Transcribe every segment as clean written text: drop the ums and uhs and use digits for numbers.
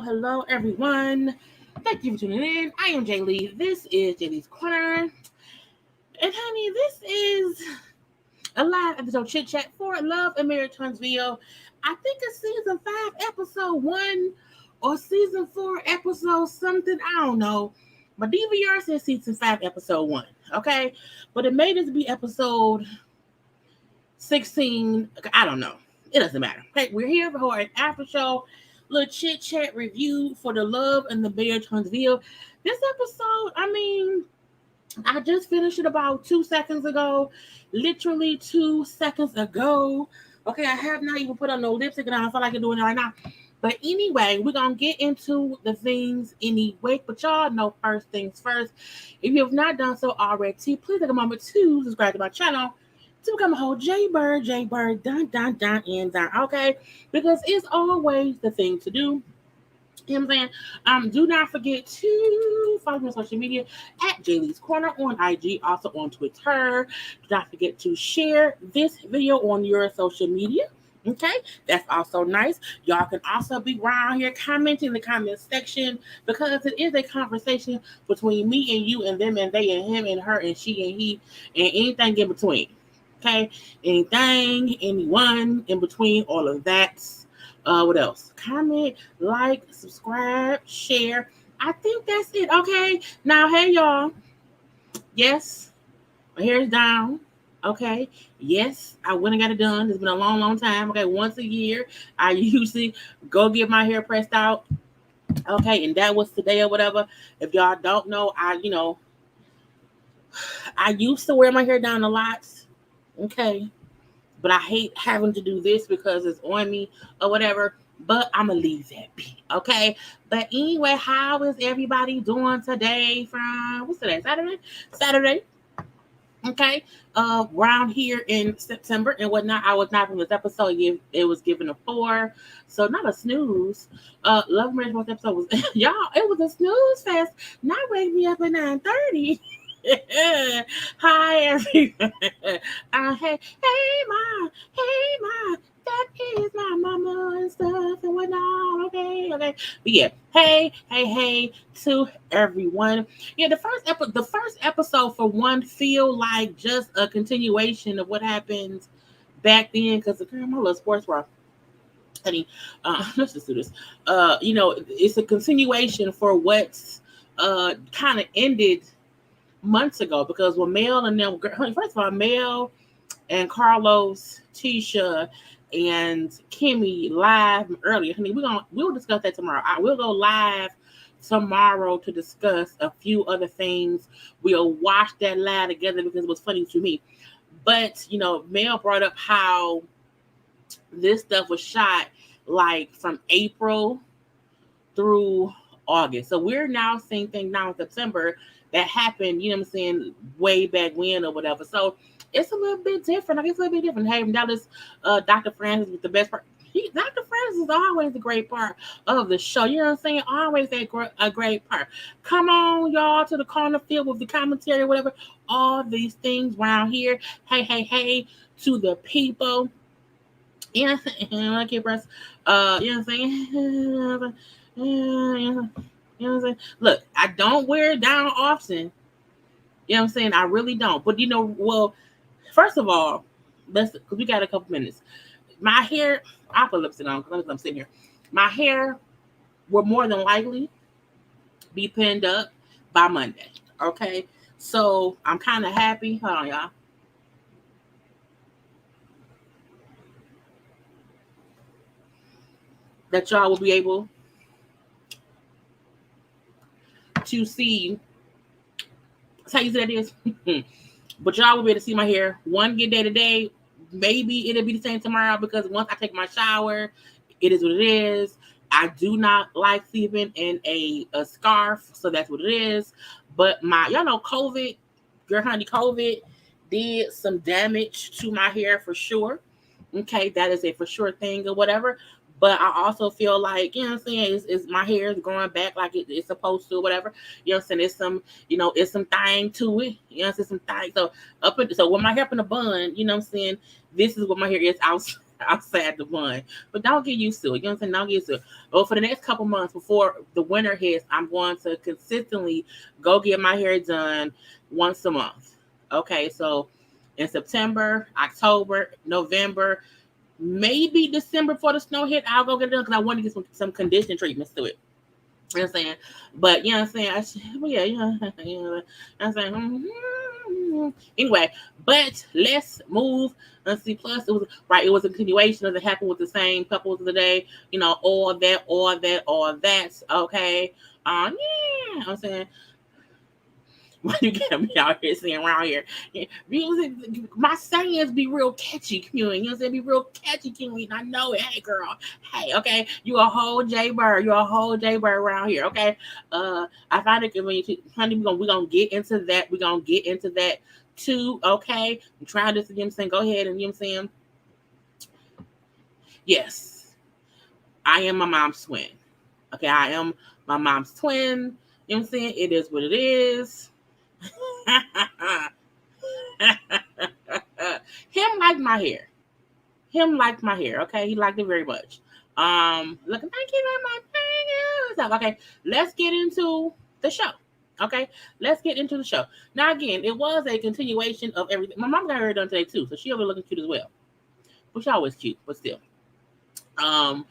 Hello, everyone. Thank you for tuning in. I am Jaylee. This is JayLeesCorner. And honey, this is a live episode Chit Chat for Love and Marriage Huntsville. I think it's season 5, episode 1, or season 4, episode something. I don't know. My DVR says season 5, episode 1. Okay? But it may just be episode 16. I don't know. It doesn't matter. Okay, we're here for an after show. Little chit chat review for the Love and the Marriage Huntsville. This episode, I just finished it about 2 seconds ago. Literally 2 seconds ago. Okay, I have not even put on no lipstick and I don't feel like doing it right now. But anyway, we're going to get into the things anyway. But y'all know first things first. If you have not done so already, please take a moment to subscribe to my channel. To become a whole JayBird, dun, okay? Because it's always the thing to do. You know what I'm saying? Do not forget to follow me on social media at JayLeesCorner on IG, also on Twitter. Do not forget to share this video on your social media. Okay, that's also nice. Y'all can also be around here commenting in the comment section because it is a conversation between me and you and them and they and him and her and she and he and anything in between. Okay, anything, anyone in between, all of that. What else? Comment, like, subscribe, share. I think that's it. Okay, now, hey, y'all. Yes, my hair is down. Okay, yes, I went and got it done. It's been a long time. Okay, once a year, I usually go get my hair pressed out. Okay, and that was today or whatever. If y'all don't know, I used to wear my hair down a lot. Okay, but I hate having to do this because it's on me or whatever, but I'm gonna leave that be. Okay, but anyway, how is everybody doing today? From what's today? Saturday. Okay, around here in September and whatnot. I was not from this episode. It was given a 4, so not a snooze. Love Marriage Most episode was y'all. It was a snooze fest. Not wake me up at 9:30. Hi everyone. Hey ma, that is my mama and stuff and whatnot. Okay. But yeah, hey to everyone. Yeah, the first episode for one feel like just a continuation of what happened back then because my little sports bra. Honey, let's just do this. It's a continuation for what's kind of ended months ago because when Mel and them, first of all, Mel and Carlos, Tisha, and Kimmy live earlier. Honey, we'll discuss that tomorrow. I will go live tomorrow to discuss a few other things. We'll watch that live together because it was funny to me. But, Mel brought up how this stuff was shot like from April through August. So we're now seeing things now in September that happened, way back when or whatever. So it's a little bit different. I guess a little bit different. Hey, Dallas, Dr. Francis was the best part. Dr. Francis is always a great part of the show. You know what I'm saying? Always a great part. Come on, y'all, to the corner field with the commentary, whatever. All these things around here. Hey, to the people. You know what I'm saying? I keep press. You know what I'm saying? You know what I'm saying? Look, I don't wear it down often. You know what I'm saying? I really don't. But well, first of all, because we got a couple minutes. My hair, I'll put lipstick on because I'm sitting here. My hair will more than likely be pinned up by Monday. Okay. So I'm kind of happy. Hold on, y'all. That y'all will be able to see. That's how easy that is. But y'all will be able to see my hair one good day today. Maybe it'll be the same tomorrow because once I take my shower, it is what it is. I do not like sleeping in a scarf, so that's what it is. But y'all know COVID, girl honey, COVID did some damage to my hair for sure. Okay, that is a for sure thing or whatever. But I also feel like, you know what I'm saying, it's my hair is growing back like it's supposed to or whatever. You know what I'm saying? It's some thing to it. You know what I'm saying? Some thing. So when my hair up in a bun, you know what I'm saying, this is what my hair is outside the bun. But don't get used to it. You know what I'm saying? Don't get used to it. Well, for the next couple months before the winter hits, I'm going to consistently go get my hair done once a month. Okay, so in September, October, November, maybe December before the snow hit, I'll go get it done because I want to get some conditioning treatments to it. You know what I'm saying? But you know what I'm saying? You know what I'm saying? Anyway, but let's move. Let's see. Plus, it was a continuation of it happened with the same couples of the day. All that. Okay. Yeah. I'm saying. Why you get me out here saying around here? My sayings be real catchy, Queen. You know what I'm saying? Be real catchy, Queen. I know it. Hey, girl. Hey, okay. You a whole JayBird. You a whole JayBird around here, okay? I find it when honey, we're gonna get into that. We're gonna get into that too, okay? I'm trying this, you know what I'm saying? Go ahead and you know what I'm saying? Yes. I am my mom's twin. Okay, I am my mom's twin. You know what I'm saying? It is what it is. Him liked my hair. Okay, he liked it very much. Look, thank you very much. Thank you. Okay, let's get into the show. Okay, let's get into the show. Now, again, it was a continuation of everything. My mom got her hair done today too, so she over looking cute as well. But she always cute, but still. The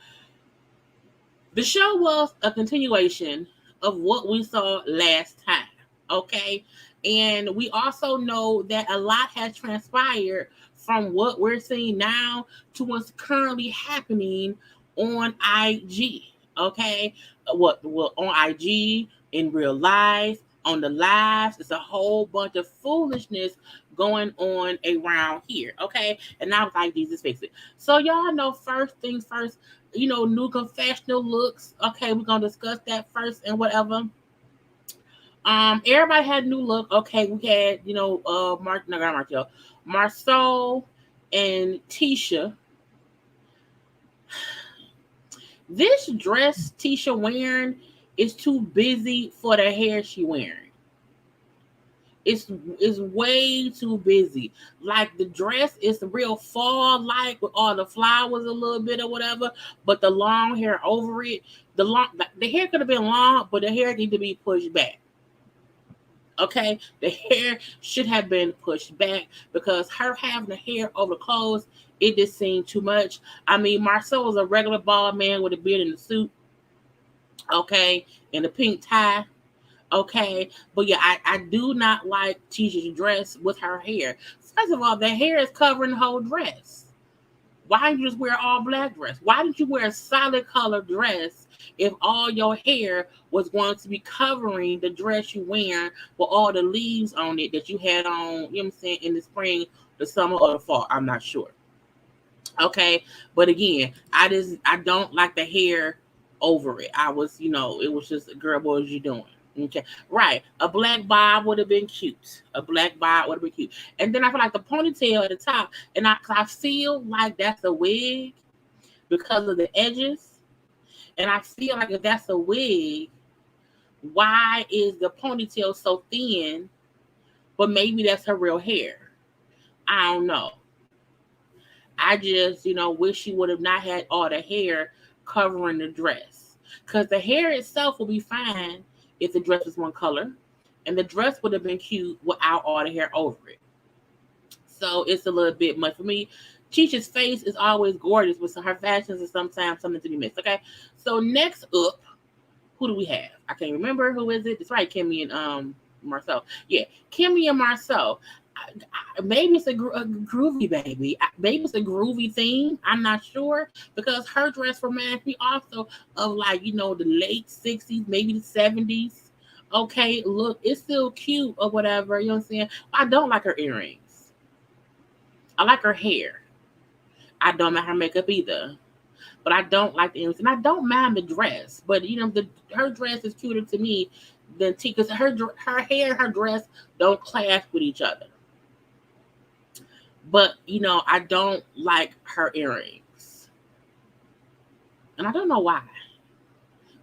show was a continuation of what we saw last time. Okay. And we also know that a lot has transpired from what we're seeing now to what's currently happening on IG. Okay. What on IG, in real life, on the lives, it's a whole bunch of foolishness going on around here. Okay. And now with IG, just fix it. So y'all know first things first, new confessional looks. Okay, we're gonna discuss that first and whatever. Everybody had a new look. Okay, we had, Marcel and Tisha. This dress Tisha wearing is too busy for the hair she wearing. It's way too busy. Like the dress is real fall like with all the flowers a little bit or whatever, but the long hair over it, the hair could have been long, but the hair need to be pushed back. Okay, the hair should have been pushed back because her having the hair over the clothes, it just seemed too much. I mean, Marcel was a regular bald man with a beard and a suit, okay, and a pink tie, okay. But yeah, I do not like Tisha's dress with her hair. First of all, the hair is covering the whole dress. Why didn't you just wear all black dress? Why didn't you wear a solid color dress if all your hair was going to be covering the dress you wearing with all the leaves on it that you had on, you know what I'm saying, in the spring, the summer, or the fall. I'm not sure. Okay. But again, I don't like the hair over it. It was just, girl, what was you doing? Okay. Right. A black bob would have been cute. A black bob would have been cute. And then I feel like the ponytail at the top, and I feel like that's a wig because of the edges. And I feel like if that's a wig, why is the ponytail so thin? But maybe that's her real hair. I don't know. I just, wish she would have not had all the hair covering the dress. Because the hair itself will be fine if the dress was one color. And the dress would have been cute without all the hair over it. So it's a little bit much for me. Cheech's face is always gorgeous, but her fashions are sometimes something to be missed. Okay. So next up, who do we have? I can't remember. Who is it? It's right, Kimmy and Marcel. Yeah, Kimmy and Marcel. Maybe it's a groovy baby. Maybe it's a groovy theme. I'm not sure because her dress reminds me also of the late 60s, maybe the 70s. Okay, look, it's still cute or whatever. You know what I'm saying? I don't like her earrings. I like her hair. I don't like her makeup either. But I don't like the earrings, and I don't mind the dress. But her dress is cuter to me than T, because her hair and her dress don't clash with each other. But I don't like her earrings, and I don't know why,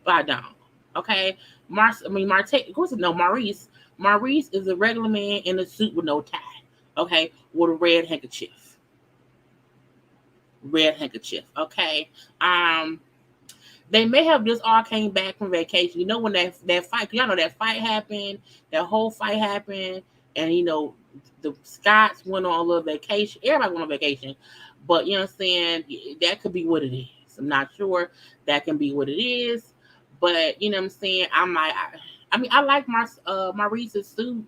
but I don't. Okay, Marte. Of course, no. Maurice. Maurice is a regular man in a suit with no tie. Okay, with a red handkerchief. Red handkerchief. Okay. They may have just all came back from vacation. When that fight, y'all know that fight happened, that whole fight happened, and the Scots went on a little vacation. Everybody went on vacation, but you know what I'm saying, that could be what it is. I'm not sure. That can be what it is, but you know what I'm saying. I like Maurice's suit.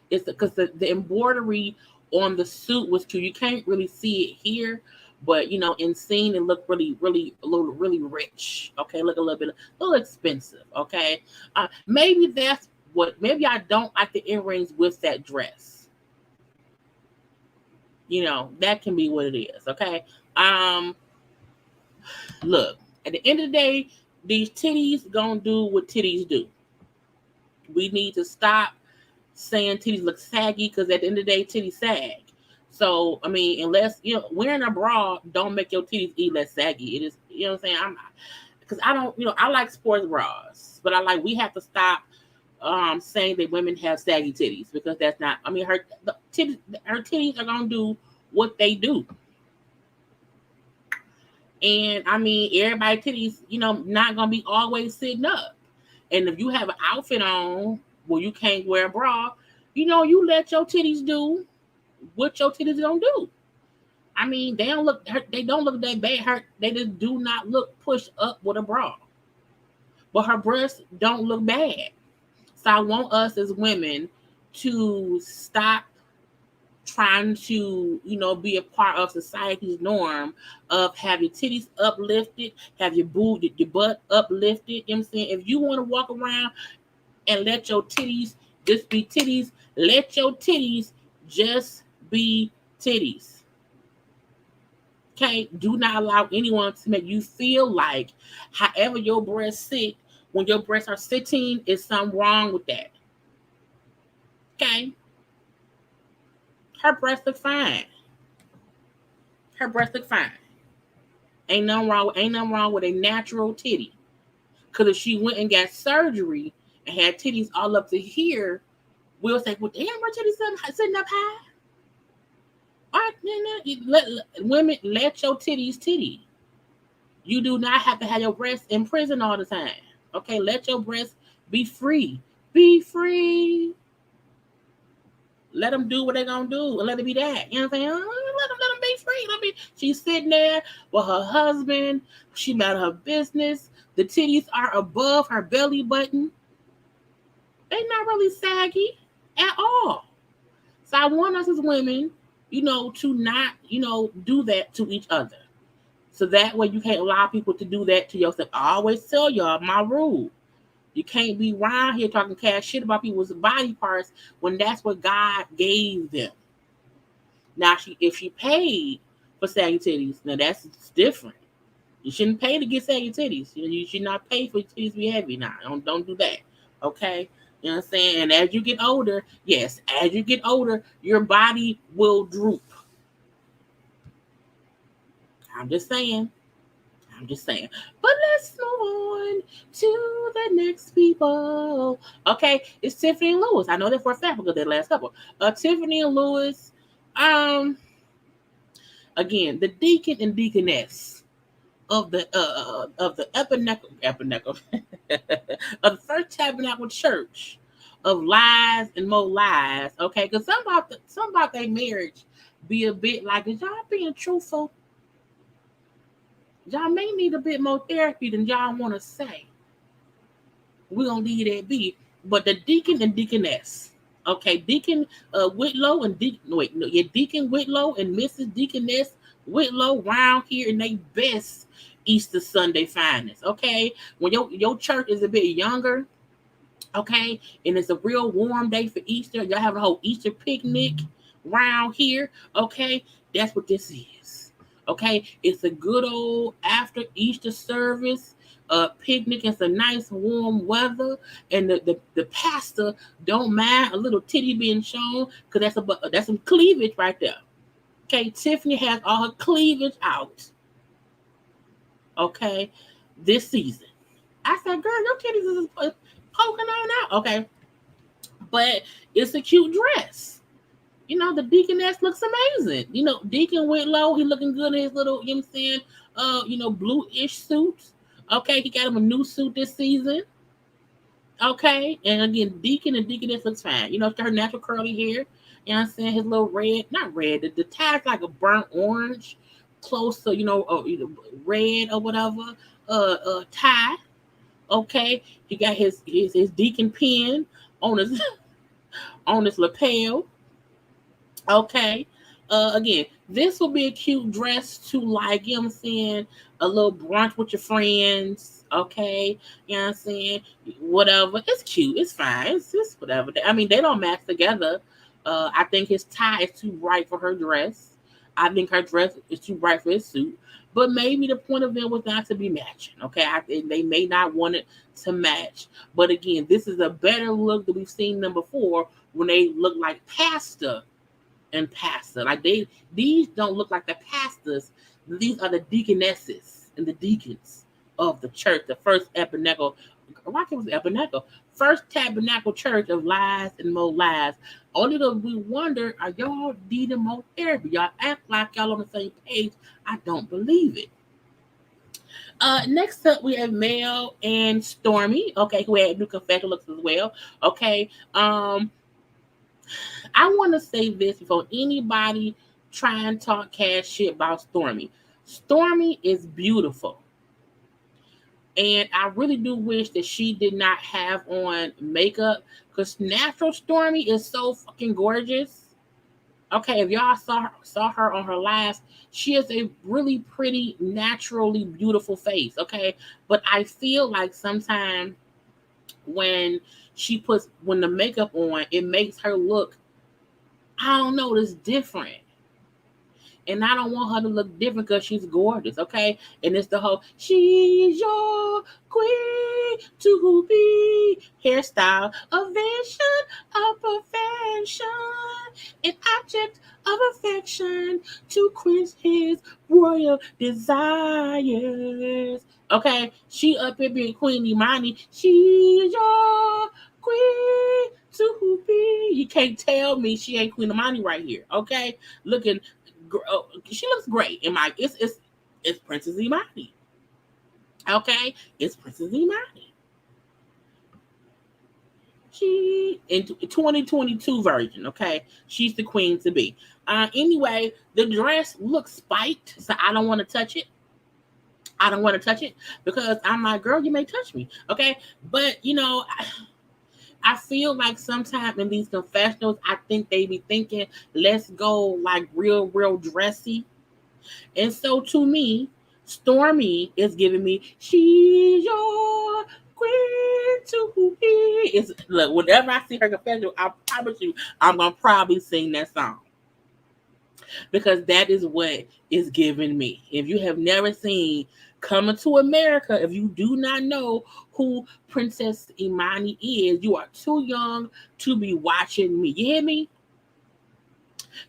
It's because the embroidery on the suit was cute. You can't really see it here, but in scene it looked really, really really rich. Okay, look a little expensive. Okay, maybe I don't like the earrings with that dress. That can be what it is. Okay. Look, at the end of the day, these titties gonna do what titties do. We need to stop saying titties look saggy, because at the end of the day, titties sag. So unless wearing a bra don't make your titties eat less saggy. It is, what I'm saying. Because I don't, I like sports bras, but we have to stop saying that women have saggy titties, because that's not. Her titties are gonna do what they do. And everybody titties, not gonna be always sitting up. And if you have an outfit on where you can't wear a bra, you let your titties do what your titties gonna do. They don't look that bad. They just do not look pushed up with a bra. But her breasts don't look bad. So I want us as women to stop trying to, be a part of society's norm of have your titties uplifted, have your butt uplifted. You know what I'm saying? If you want to walk around and let your titties just be titties, let your titties just be titties. Okay? Do not allow anyone to make you feel like however your breasts sit, when your breasts are sitting, is something wrong with that. Okay? Her breasts look fine. Her breasts look fine. Ain't nothing wrong with a natural titty. Because if she went and got surgery and had titties all up to here, we'll say, well, damn, her titties sitting up high. All right, women, let your titties titty. You do not have to have your breasts in prison all the time. Okay, let your breasts be free. Be free. Let them do what they're gonna do, and let it be that. You know what I'm saying? Let them be free. She's sitting there with her husband. She about her business. The titties are above her belly button. They're not really saggy at all. So I want us as women, to not, do that to each other. So that way you can't allow people to do that to yourself. I always tell y'all my rule. You can't be around here talking cash shit about people's body parts when that's what God gave them. Now, if she paid for saggy titties, now that's different. You shouldn't pay to get saggy titties. You should not pay for titties to be heavy. Now, don't do that. Okay? You know what I'm saying? And as you get older, yes, as you get older, your body will droop. I'm just saying. But let's move on to the next people. Okay, it's Tiffany and Lewis. I know that for a fact because they're the last couple. Tiffany and Lewis. Again, the deacon and deaconess of the Epineco of the First Tabernacle Church of lies and more lies. Okay, because some about their marriage be a bit like, is y'all being truthful? Y'all may need a bit more therapy than y'all want to say. We're going to leave that be. But the deacon and deaconess. Okay, Deacon Whitlow and Deacon Whitlow and Mrs. Deaconess Whitlow round here in their best Easter Sunday finest. Okay, when your church is a bit younger, okay, and it's a real warm day for Easter, y'all have a whole Easter picnic round here. Okay, that's what this is. Okay, it's a good old after Easter service picnic in some nice warm weather, and the pastor don't mind a little titty being shown because that's some cleavage right there. Okay, Tiffany has all her cleavage out. Okay, this season. I said, girl, your titties is poking on out. Okay, but it's a cute dress. You know, the deaconess looks amazing. You know, Deacon Whitlow, he looking good in his little, you know what I'm saying, blue-ish suit. Okay, he got him a new suit this season. Okay, and again, Deacon and Deaconess looks fine. You know, her natural curly hair. You know what I'm saying? His little red, not red, the tie's like a burnt orange, close to, red or whatever, tie. Okay, he got his deacon pin on his on his lapel. Okay. Again, this will be a cute dress to, like, you know what I'm saying, a little brunch with your friends. Okay. You know what I'm saying? Whatever. It's cute. It's fine. It's just whatever. I mean, they don't match together. I think his tie is too bright for her dress. I think her dress is too bright for his suit. But maybe the point of them was not to be matching. Okay. They may not want it to match. But again, this is a better look than we've seen them before when they look like pastor and pastor. Like these don't look like the pastors. These are the deaconesses and the deacons of the church, the first Epineco. Why can't it Epineco? First Tabernacle Church of lies and more lies. Only though we wonder, are y'all needing more therapy? Y'all act like y'all on the same page. I don't believe it. Next up, we have Mel and Stormy. Okay, who had new confession looks as well. Okay. I want to say this before anybody try and talk cash shit about Stormy. Stormy is beautiful. And I really do wish that she did not have on makeup because natural Stormy is so fucking gorgeous. Okay, if y'all saw her on her live, she has a really pretty, naturally beautiful face. Okay, but I feel like sometimes when the makeup on, it makes her look, I don't know, it's different. And I don't want her to look different because she's gorgeous, okay? And it's the whole, she's your queen to be hairstyle, a vision of perfection, an object of affection to quench his royal desires. Okay? She up here being Queen Imani. She's your queen to be. You can't tell me she ain't Queen Imani right here, okay? Looking, she looks great. It's Princess Imani. Okay, it's Princess Imani. She in 2022 version. Okay, she's the queen to be. Anyway, the dress looks spiked, so I don't want to touch it. I don't want to touch it because I'm like, girl, you may touch me. Okay, but I feel like sometimes in these confessionals, I think they be thinking, let's go like real dressy. And so to me, Stormy is giving me she's your queen to be. It's look, whenever I see her confessional, I promise you I'm gonna probably sing that song. Because that is what is giving me. If you have never seen Coming to America, if you do not know who Princess Imani is, you are too young to be watching me. You hear me?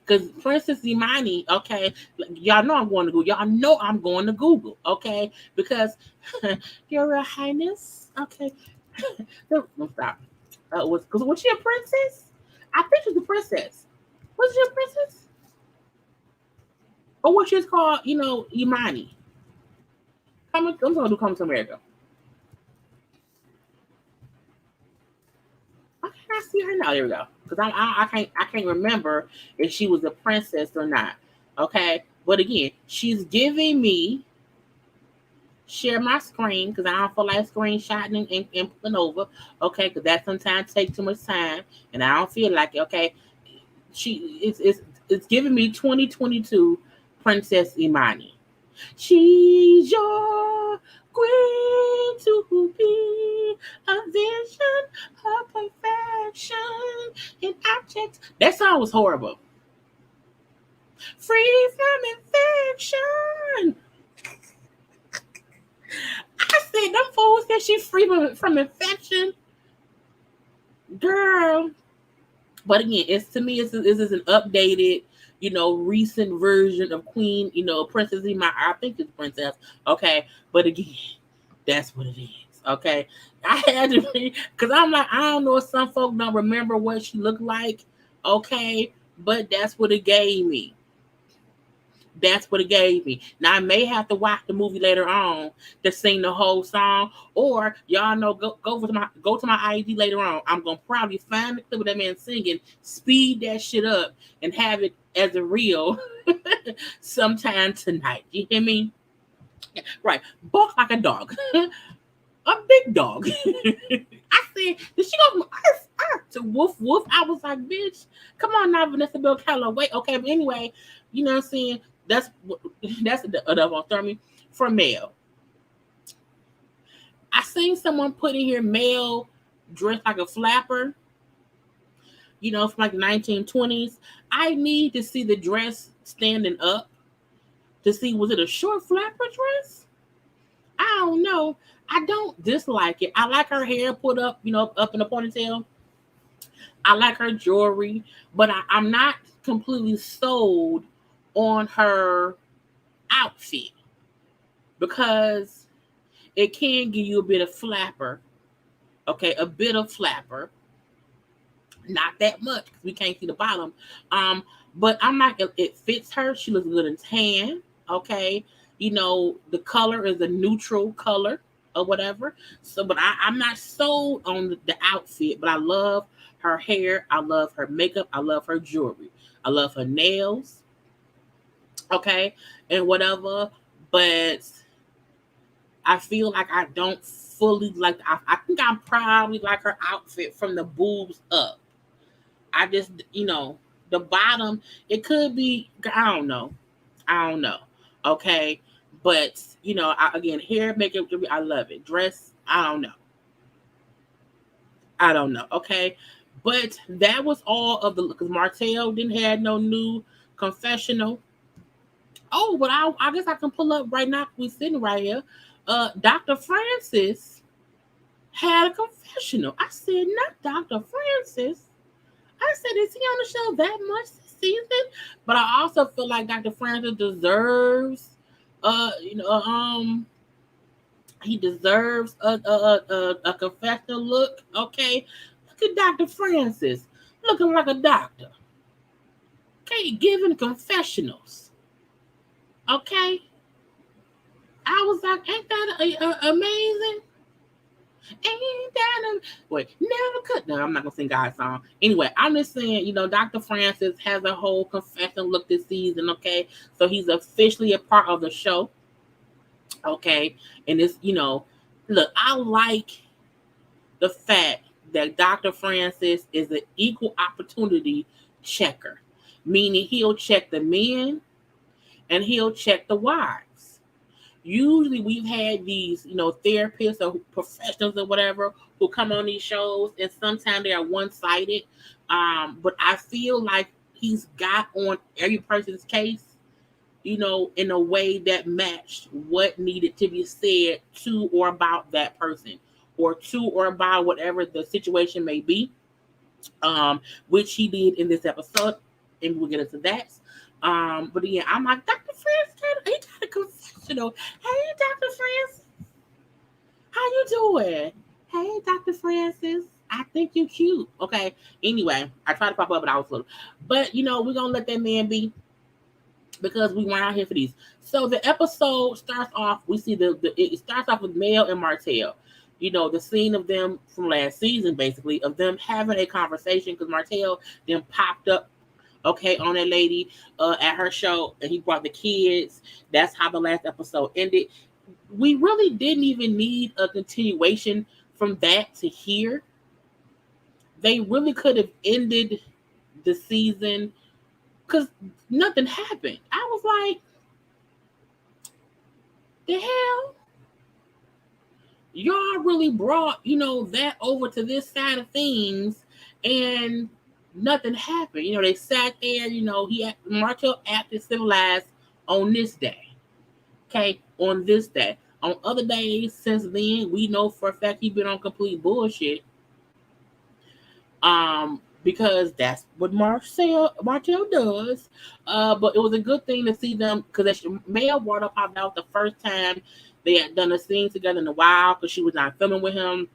Because Princess Imani, okay, y'all know I'm going to Google. Y'all know I'm going to Google, okay? Because Your Royal Highness, okay. No, stop. Was she a princess? I think she's a princess. Was she a princess? Or what she's called, Imani. I'm gonna do Come to America. Okay, I see her now. There we go. Because I can't remember if she was a princess or not. Okay, but again, she's giving me share my screen because I don't feel like screenshotting and pulling over. Okay, because that sometimes takes too much time, and I don't feel like it. Okay, it's giving me 2022 Princess Imani. She's your queen to be a vision of perfection in objects. That song was horrible. Free from infection. I said, them fools said she's free from infection. Girl. But again, it's to me, this is an updated, recent version of Queen, Princess Imani. I think it's Princess. Okay. But again, that's what it is. Okay. I had to be, because I'm like, I don't know if some folk don't remember what she looked like. Okay. But that's what it gave me. That's what it gave me. Now I may have to watch the movie later on to sing the whole song, or y'all know go to my IG later on. I'm gonna probably find the clip of that man singing, speed that shit up, and have it as a reel sometime tonight. You hear me? Right, bark like a dog, a big dog. I said, did she go from earth to woof woof? I was like, bitch, come on now, Vanessa Bill Calloway. Okay, but anyway, you know what I'm saying? That's the throw me for male. I seen someone put in here male dressed like a flapper, from like the 1920s. I need to see the dress standing up to see, was it a short flapper dress? I don't know. I don't dislike it. I like her hair put up, up in a ponytail. I like her jewelry, but I'm not completely sold on her outfit because it can give you a bit of flapper. Okay, a bit of flapper. Not that much because we can't see the bottom. But I'm not, it fits her. She looks good in tan. Okay. The color is a neutral color or whatever. So, but I'm not sold on the outfit, but I love her hair. I love her makeup. I love her jewelry. I love her nails. Okay. And whatever. But I feel like I don't fully like, I think I probably like her outfit from the boobs up. I just, the bottom, it could be, I don't know. Okay. But, again, hair, makeup, I love it. Dress, I don't know. Okay. But that was all of the, because Martell didn't have no new confessional. Oh, but I guess I can pull up right now. We're sitting right here. Dr. Francis had a confessional. I said, not Dr. Francis. I said, is he on the show that much this season? But I also feel like Dr. Francis deserves, he deserves a confessional look. Okay, look at Dr. Francis looking like a doctor. Okay, giving confessionals. Okay, I was like, ain't that amazing? Ain't that wait, never could. No, I'm not gonna sing God's song. Anyway, I'm just saying, Dr. Francis has a whole confession look this season. Okay, so he's officially a part of the show. Okay, and it's look, I like the fact that Dr. Francis is an equal opportunity checker, meaning he'll check the men and he'll check the wives. Usually we've had these, therapists or professionals or whatever who come on these shows, and sometimes they are one-sided. But I feel like he's got on every person's case, in a way that matched what needed to be said to or about that person, or to or about whatever the situation may be, which he did in this episode, and we'll get into that. But again, I'm like, Dr. Francis, he got a confessional. Hey, Dr. Francis, how you doing? Hey, Dr. Francis, I think you cute. Okay. Anyway, I tried to pop up, but I was little. But we're gonna let that man be, because we weren't out here for these. So the episode starts off. We see it starts off with Mel and Martell. The scene of them from last season, basically, of them having a conversation, because Martell then popped up, okay, on that lady at her show, and he brought the kids. That's how the last episode ended. We really didn't even need a continuation from that to here. They really could have ended the season, because nothing happened. I was like, the hell? Y'all really brought, that over to this side of things, and nothing happened. They sat there, Martell acted civilized on this day. Okay, on this day. On other days since then, we know for a fact he's been on complete bullshit. Because that's what Martell does. But it was a good thing to see them, because Mel brought up how that was the first time they had done a scene together in a while, because she was not filming with him,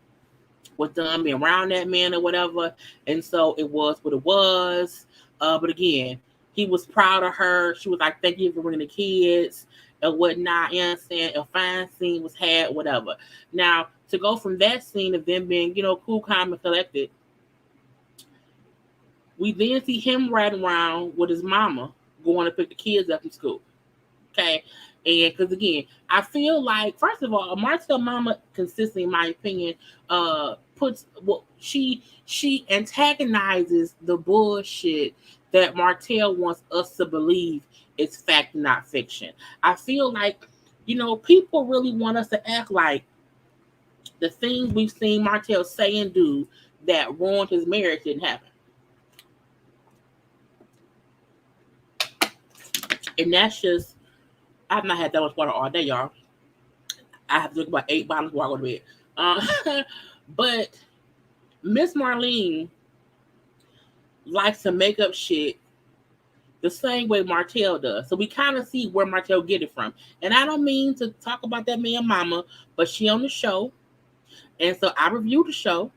with them being around that man or whatever. And so it was what it was. But again, he was proud of her. She was like, thank you for bringing the kids and whatnot. You know what I'm saying? A fine scene was had, whatever. Now, to go from that scene of them being, cool, calm, and collected, we then see him riding around with his mama going to pick the kids up from school. Okay. And because again, I feel like, first of all, Martell mama consistently, in my opinion, she antagonizes the bullshit that Martell wants us to believe is fact, not fiction. I feel like, people really want us to act like the things we've seen Martell say and do that ruined his marriage didn't happen. And that's just, I've not had that much water all day, y'all. I have to drink about 8 bottles before I go to bed. But Miss Marlene likes to make up shit the same way Martell does. So we kind of see where Martell get it from. And I don't mean to talk about that man mama, but she on the show. And so I reviewed the show.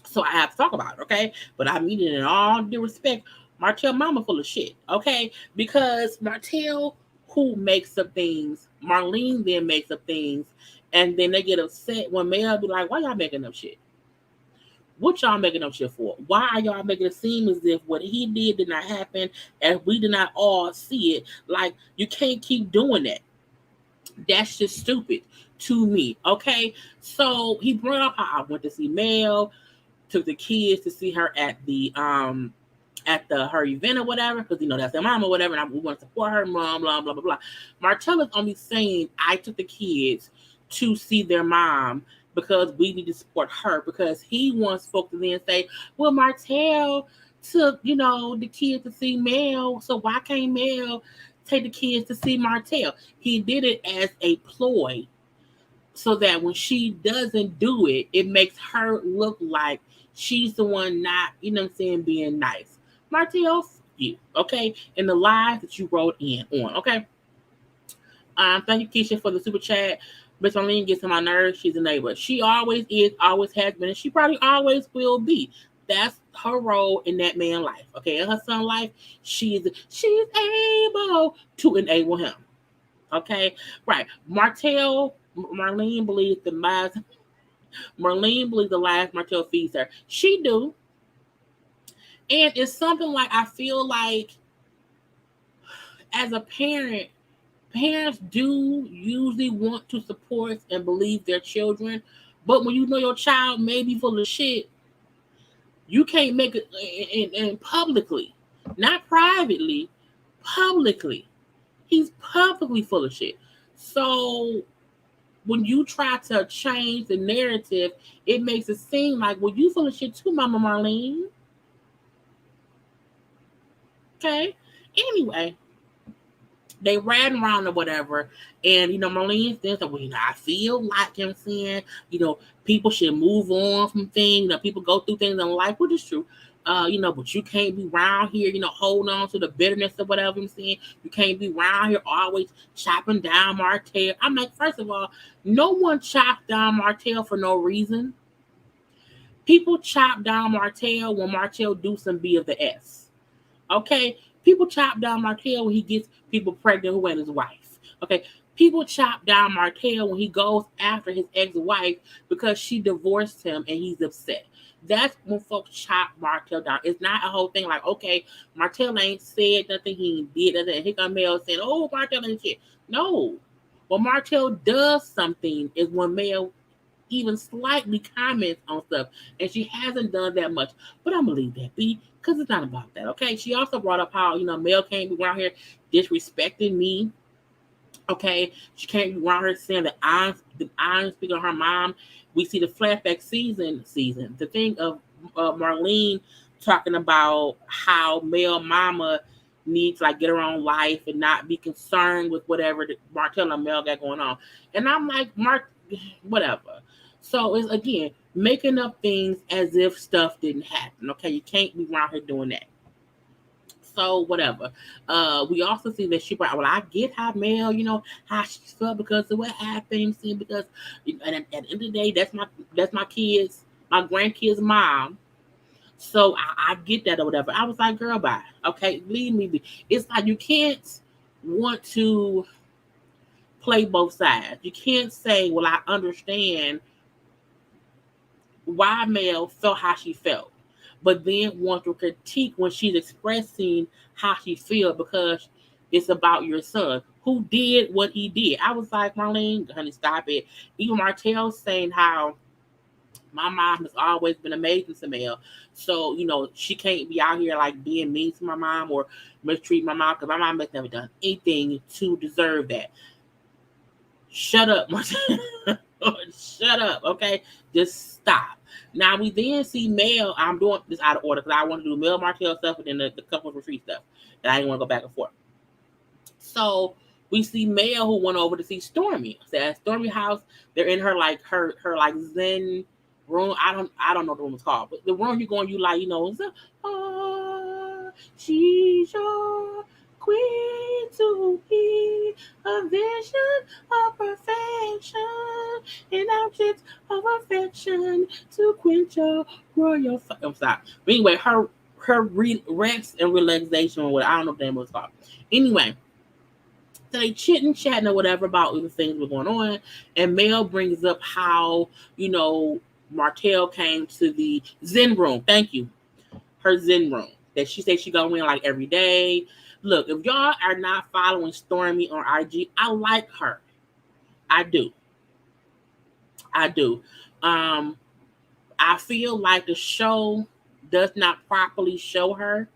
So I have to talk about it, okay? But I mean it in all due respect. Martell mama full of shit, okay? Because Martell, who makes up things, Marlene then makes up things, and then they get upset when Mel be like, why y'all making up shit? What y'all making up shit for? Why are y'all making it seem as if what he did not happen, and we did not all see it? Like, you can't keep doing that. That's just stupid to me, okay? So he brought up how I went to see Mel, took the kids to see her at her event or whatever, because that's their mom or whatever, and we want to support her mom, blah blah blah blah. Martell is only saying I took the kids to see their mom because we need to support her, because he wants folks to then say, well, Martell took the kids to see Mel, so why can't Mel take the kids to see Martell? He did it as a ploy so that when she doesn't do it, it makes her look like she's the one not, being nice. Martell, you, okay? And the lies that you wrote in on, okay? Thank you, Keisha, for the super chat. Miss Marlene gets on my nerves. She's a neighbor. She always is, always has been, and she probably always will be. That's her role in that man's life, okay? In her son's life, she's able to enable him, okay? Right. Marlene believes the lies. Marlene believes the lies Martell feeds her. She do. And it's something like, I feel like as a parent, parents do usually want to support and believe their children. But when you know your child may be full of shit, you can't make it in publicly, not privately, publicly. He's publicly full of shit. So when you try to change the narrative, it makes it seem like, well, you full of shit too, Mama Marlene. Okay. Anyway, they ran around or whatever, and Marlene said, well, I feel like him saying, people should move on from things. People go through things in life, which is true. But you can't be around here, holding on to the bitterness or whatever I'm saying. You can't be around here always chopping down Martell. I'm like, first of all, no one chopped down Martell for no reason. People chop down Martell when Martell do some B of the S. Okay? People chop down Martell when he gets people pregnant who ain't his wife. Okay? People chop down Martell when he goes after his ex-wife because she divorced him and he's upset. That's when folks chop Martell down. It's not a whole thing like, okay, Martell ain't said nothing, he ain't did nothing. Here come Mel saying, oh, Martell ain't shit. No. When Martell does something is when Mel even slightly comments on stuff, and she hasn't done that much. But I'm gonna leave that be because it's not about that. Okay. She also brought up how Mel can't be around here disrespecting me. Okay, she can't be around her saying that I'm speaking of her mom. We see the flashback season. The thing of Marlene talking about how Mel mama needs to like get her own life and not be concerned with whatever Martell and Mel got going on. And I'm like, Mark, whatever. So it's again making up things as if stuff didn't happen. Okay, you can't be around here doing that. So whatever. We also see that she brought. Well, I get how Mel, how she felt because of what happened. See, because and at the end of the day, that's my kids, my grandkids' mom. So I get that or whatever. I was like, girl, bye. Okay, leave me be. It's like you can't want to play both sides. You can't say, well, I understand why Mel felt how she felt, but then want to critique when she's expressing how she feels because it's about your son who did what he did. I was like, Marlene, honey, stop it. Even Martell saying how my mom has always been amazing to Mel. So, she can't be out here like being mean to my mom or mistreat my mom because my mom has never done anything to deserve that. Shut up, Martell. Shut up, okay? Just stop. Now we then see Mel. I'm doing this out of order because I want to do Mel Martell stuff and then the couples retreat stuff. And I didn't want to go back and forth. So we see Mel who went over to see Stormy. So at Stormy house, they're in her like Zen room. I don't know what the room is called, but the room you going, she's your queen to be a vision of perfection and objects of affection to quench your royal. I'm sorry. But anyway, her rest and relaxation or what I don't know what the name was called. Anyway, so they chatting or whatever about the things that were going on, and Mel brings up how Martell came to the Zen room. Thank you, her Zen room that she said she go in like every day. Look, if y'all are not following Stormy on IG, I like her. I do. I feel like the show does not properly show her.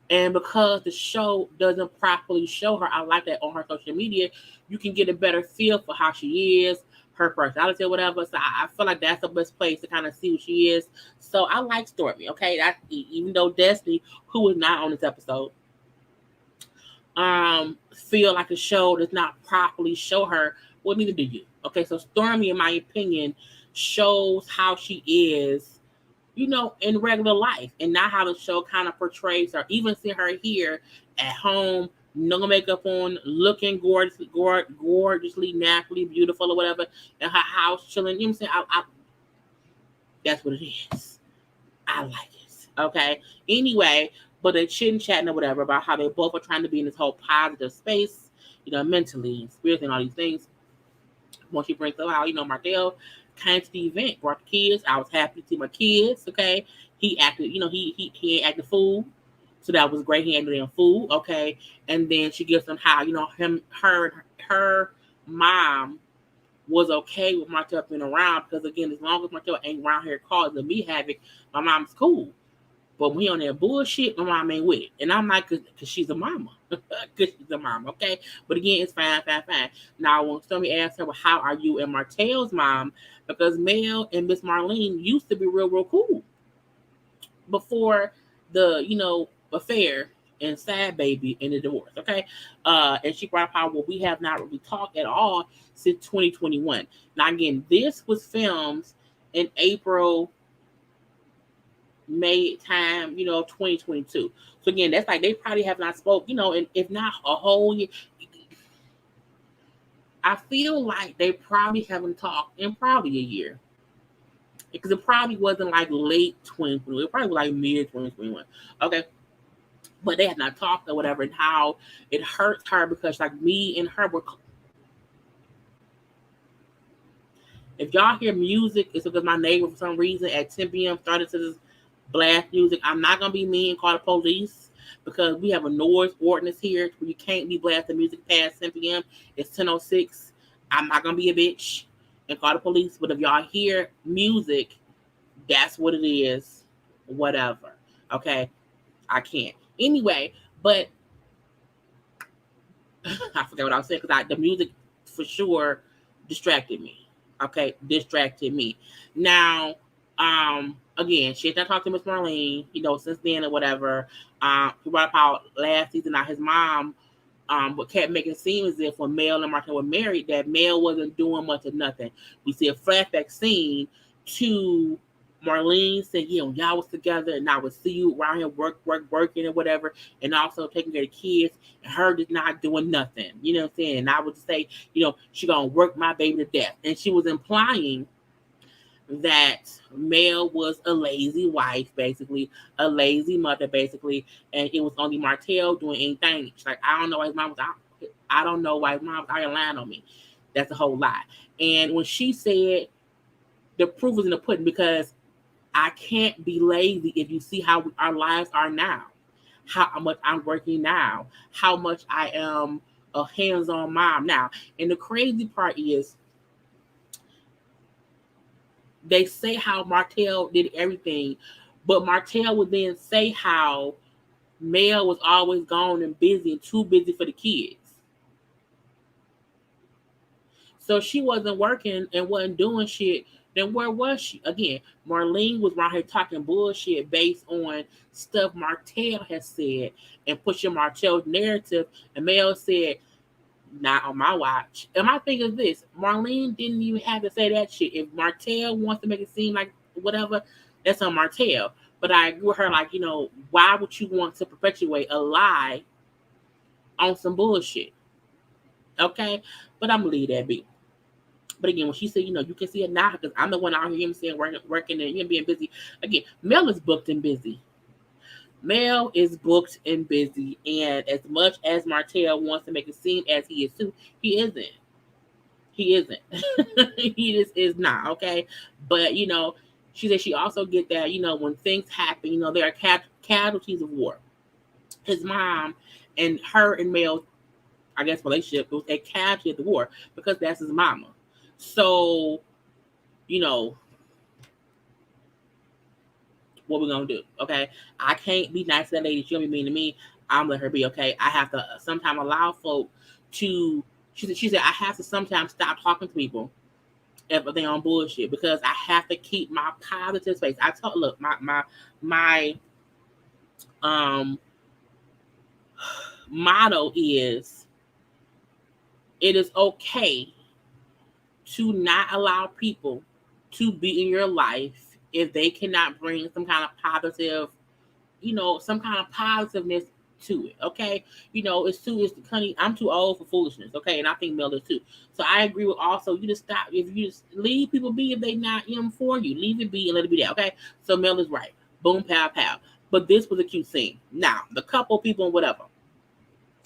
And because the show doesn't properly show her, I like that on her social media, you can get a better feel for how she is, her personality or whatever. So I feel like that's the best place to kind of see who she is. So I like Stormy, okay? Even though Destiny, who is not on this episode, feel like the show does not properly show her, well, neither do you. Okay, so Stormy, in my opinion, shows how she is, in regular life, and not how the show kind of portrays her. Even see her here at home, no makeup on, looking gorgeously, naturally beautiful or whatever, in her house chilling. You know what I'm saying? That's what it is. I like it. Okay. Anyway, but they're chatting or whatever about how they both are trying to be in this whole positive space, mentally and spiritually and all these things. When she brings up how, Martell came to the event, brought the kids. I was happy to see my kids, okay? He acted, he ain't acted fool. So that was great. He ain't doing fool, okay? And then she gives them how, her mom was okay with Martell being around because, again, as long as Martell ain't around here causing me havoc, my mom's cool. But when he on that bullshit, my mom ain't with it. And I'm like, cause she's a mama. Cause she's a mama, okay? But again, it's fine. Now, when somebody asked her, well, how are you and Martell's mom? Because Mel and Miss Marlene used to be real cool before the, affair and sad baby and the divorce, okay? And she brought up how, well, we have not really talked at all since 2021. Now, again, this was filmed in April, May time, 2022. So again, that's like they probably have not spoke, and if not a whole year. I feel like they probably haven't talked in probably a year. Because it probably wasn't like late 2021. It probably was like mid 2021. Okay. But they had not talked or whatever, and how it hurts her because like me and her were. If y'all hear music, it's because my neighbor for some reason at 10 p.m. started to this blast music. I'm not gonna be mean and call the police because we have a noise ordinance here where you can't be blasting music past 10 p.m. It's 10:06. I'm not gonna be a bitch and call the police. But if y'all hear music, that's what it is. Whatever. Okay. I can't. Anyway, but I forgot what I was saying because the music for sure distracted me. Okay, distracted me. Now, again, she had not talked to Miss Marlene, since then or whatever. He brought up how last season now his mom but kept making it seem as if when Mel and Martell were married, that Mel wasn't doing much of nothing. We see a flashback scene to Marlene saying, when y'all was together and I would see you around here working and whatever, and also taking care of the kids, and her just not doing nothing. You know what I'm saying? And I would just say, she gonna work my baby to death. And she was implying that Mel was a lazy wife, basically, a lazy mother, basically, and it was only Martell doing anything. She's like, I don't know why his mom was out. I don't know why his mom was out here lying on me. That's a whole lie. And when she said the proof is in the pudding, because I can't be lazy if you see how our lives are now, how much I'm working now, how much I am a hands-on mom now. And the crazy part is, they say how Martell did everything, but Martell would then say how Mel was always gone and busy and too busy for the kids. So she wasn't working and wasn't doing shit. Then where was she? Again, Marlene was around here talking bullshit based on stuff Martell has said and pushing Martell's narrative. And Mel said, not on my watch. And my thing is this, Marlene didn't even have to say that shit. If Martell wants to make it seem like whatever, that's on Martell. But I agree with her, like, why would you want to perpetuate a lie on some bullshit? Okay? But I'm going to leave that be. But again, when she said, you can see it now, because I'm the one out here saying working and him being busy. Again, Mel is booked and busy. Mel is booked and busy. And as much as Martell wants to make it seem as he is too, he isn't. He isn't. He just is not, okay? But, she said she also get that, when things happen, there are casualties of war. His mom and her and Mel, I guess, relationship was a casualty of the war because that's his mama. So, what we're going to do, okay? I can't be nice to that lady. She'll be mean to me. I'm let her be, okay? I have to sometimes allow folk to, she said, I have to sometimes stop talking to people if they're on bullshit because I have to keep my positive space. I told, look, my motto is, it is okay to not allow people to be in your life if they cannot bring some kind of positive, some kind of positiveness to it. Okay. I'm too old for foolishness. Okay. And I think Mel is too. So I agree with also, you just stop. If you just leave people be, if they not for you, leave it be and let it be there. Okay. So Mel is right. Boom, pow, pow. But this was a cute scene. Now, the couple people and whatever.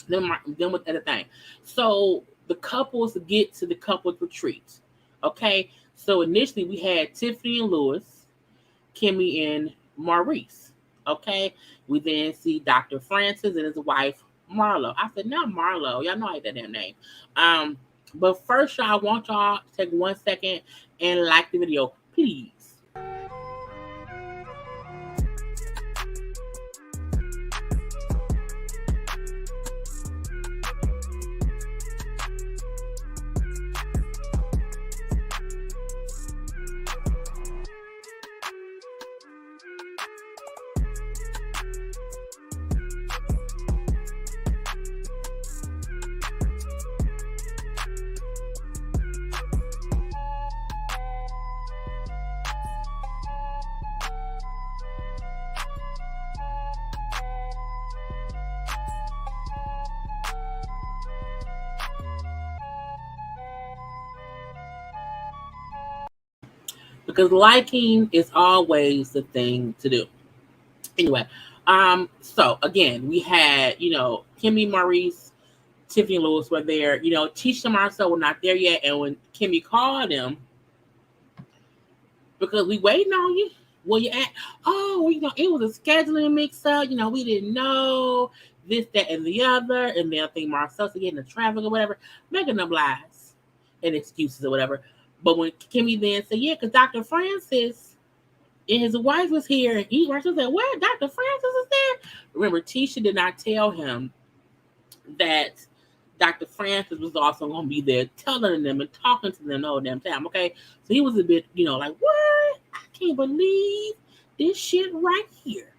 Then with other thing. So the couples get to the couples retreat. Okay. So initially we had Tiffany and Lewis, Kimmy and Maurice. Okay. We then see Dr. Francis and his wife, Marlo. I said, not Marlo. Y'all know I hate that damn name. But first, y'all, I want y'all to take 1 second and like the video, please. because liking is always the thing to do. Anyway, so again, we had, Kimmy, Maurice, Tiffany, Lewis were there. Tisha and Marcel were not there yet, and when Kimmy called them, because we waiting on you, where you at? Oh, it was a scheduling mix up. We didn't know this, that, and the other, and then I think Marcel said getting the traffic or whatever, making up lies and excuses or whatever. But when Kimmy then said, yeah, because Dr. Francis and his wife was here, and Marcel said, what? Dr. Francis is there? Remember, Tisha did not tell him that Dr. Francis was also going to be there telling them and talking to them the whole damn time, okay? So he was a bit, like, what? I can't believe this shit right here.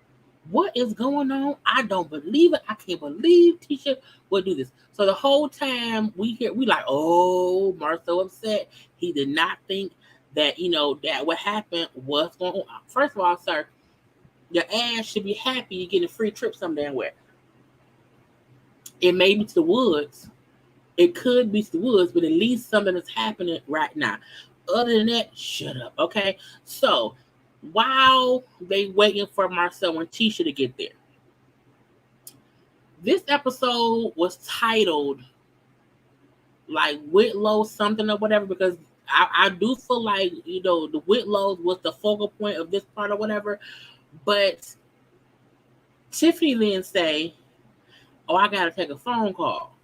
What is going on? I don't believe it. I can't believe Tisha will do this. So the whole time we like, oh, Mark's so upset. He did not think that, that what happened was going on. First of all, sir, your ass should be happy you're getting a free trip some damn where. It may be to the woods. It could be to the woods, but at least something is happening right now. Other than that, shut up, okay? So, while they waiting for Marcel and Tisha to get there, this episode was titled like Whitlow something or whatever, because I do feel like, the Whitlows was the focal point of this part or whatever. But Tiffany then say, oh, I got to take a phone call.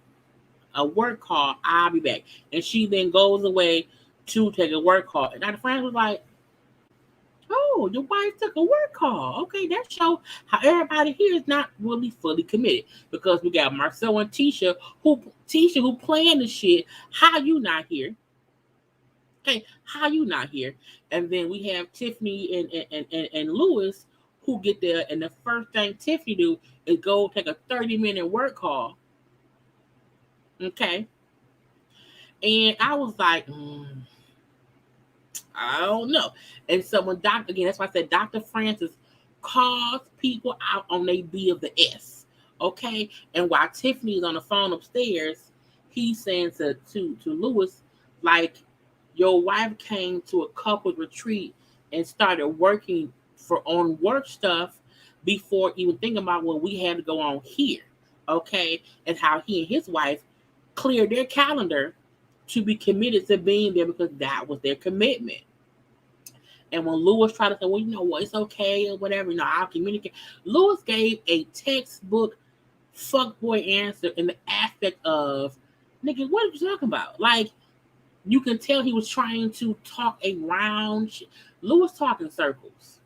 A work call, I'll be back. And she then goes away to take a work call. And Dr. Francis was like, oh, your wife took a work call. Okay, that shows how everybody here is not really fully committed. Because we got Marcel and Tisha who playing the shit. How you not here? Okay, how you not here? And then we have Tiffany and Lewis who get there, and the first thing Tiffany do is go take a 30-minute work call. Okay. And I was like, I don't know. And so when that's why I said Dr. Francis calls people out on their B of the S. Okay. And while Tiffany is on the phone upstairs, he's saying to Lewis, like, your wife came to a couples retreat and started working on work stuff before even thinking about what we had to go on here. Okay. And how he and his wife cleared their calendar to be committed to being there because that was their commitment. And when Lewis tried to say, well, what, it's okay or whatever, I'll communicate. Lewis gave a textbook fuckboy answer in the aspect of, nigga, what are you talking about? Like, you can tell he was trying to talk around. Lewis talked in circles.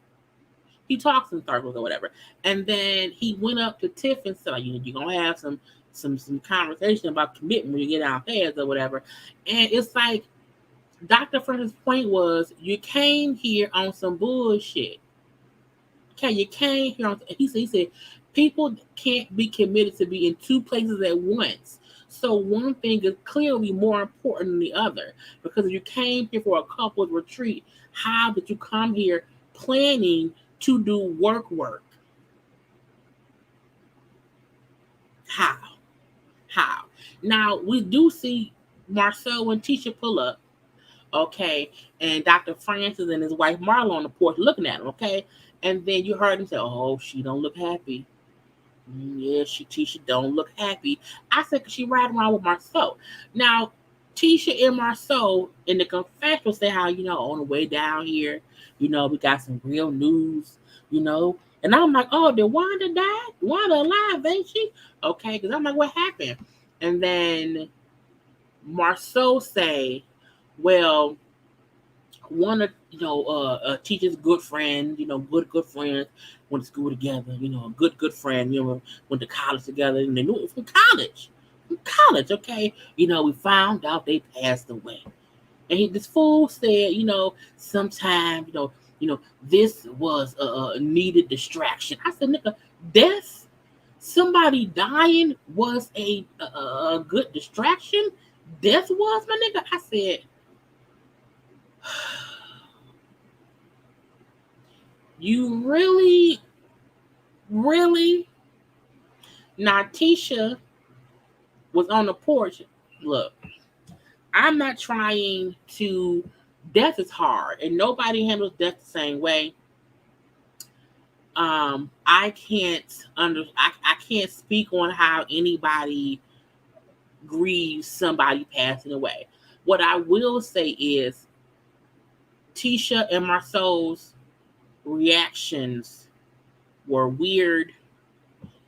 He talks in circles or whatever. And then he went up to Tiff and said, you're going to have some conversation about commitment when you get downstairs or whatever. And it's like, Dr. Francis' point was, you came here on some bullshit. Okay, you came here on, he said, people can't be committed to be in two places at once. So one thing is clearly more important than the other. Because if you came here for a couples retreat, how did you come here planning to do work? How? Now, we do see Marcel and Tisha pull up, okay, and Dr. Francis and his wife Marla on the porch looking at him, okay, and then you heard him say, oh, she don't look happy. Yeah, Tisha don't look happy. I said, because she riding around with Marcel. Now, Tisha and Marcel in the confessional say how, on the way down here, we got some real news, and I'm like, oh, did Wanda die? Wanda alive, ain't she? Okay, because I'm like, what happened? And then Marcel say, well, one of teacher's good friend, good friends went to school together, a good friend, went to college together, and they knew it was from college, okay, we found out they passed away. And this fool said, sometimes, this was a needed distraction. I said, nigga, death, somebody dying was a good distraction. Death was, my nigga. I said, you really? Now, Tisha was on the porch. Look, I'm not trying to death is hard, and nobody handles death the same way. I I can't speak on how anybody grieves somebody passing away. What I will say is Tisha and Marceau's reactions were weird,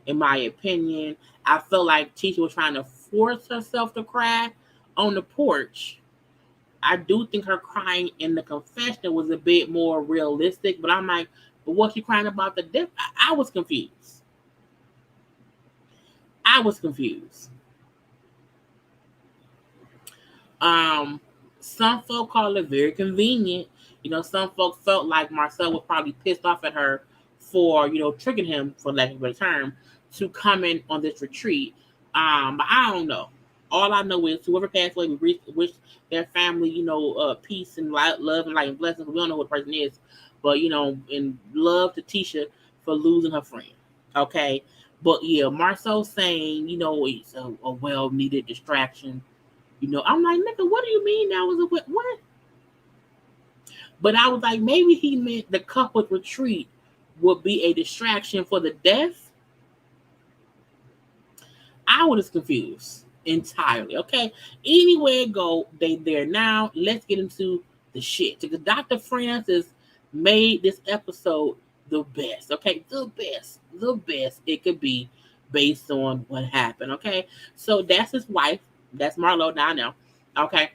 in my opinion. I felt like Tisha was trying to force herself to cry on the porch. I do think her crying in the confession was a bit more realistic, but I'm like, but was she crying about the death? I was confused. I was confused. Um, some folk call it very convenient. Some folk felt like Marcel was probably pissed off at her for, tricking him, for lack of a better term, to come in on this retreat. But I don't know. All I know is whoever passed away, we wish their family, peace and love and light and blessings. We don't know what the person is, but and love to Tisha for losing her friend. Okay, but yeah, Marcel saying, it's a well needed distraction. I'm like, nigga, what do you mean that was a what? But I was like, maybe he meant the couple's retreat would be a distraction for the death. I was confused entirely. Okay, anywhere go, they there now. Let's get into the shit. Because Dr. Francis made this episode the best. Okay, the best it could be based on what happened. Okay, so that's his wife. That's Marlo down now. Okay,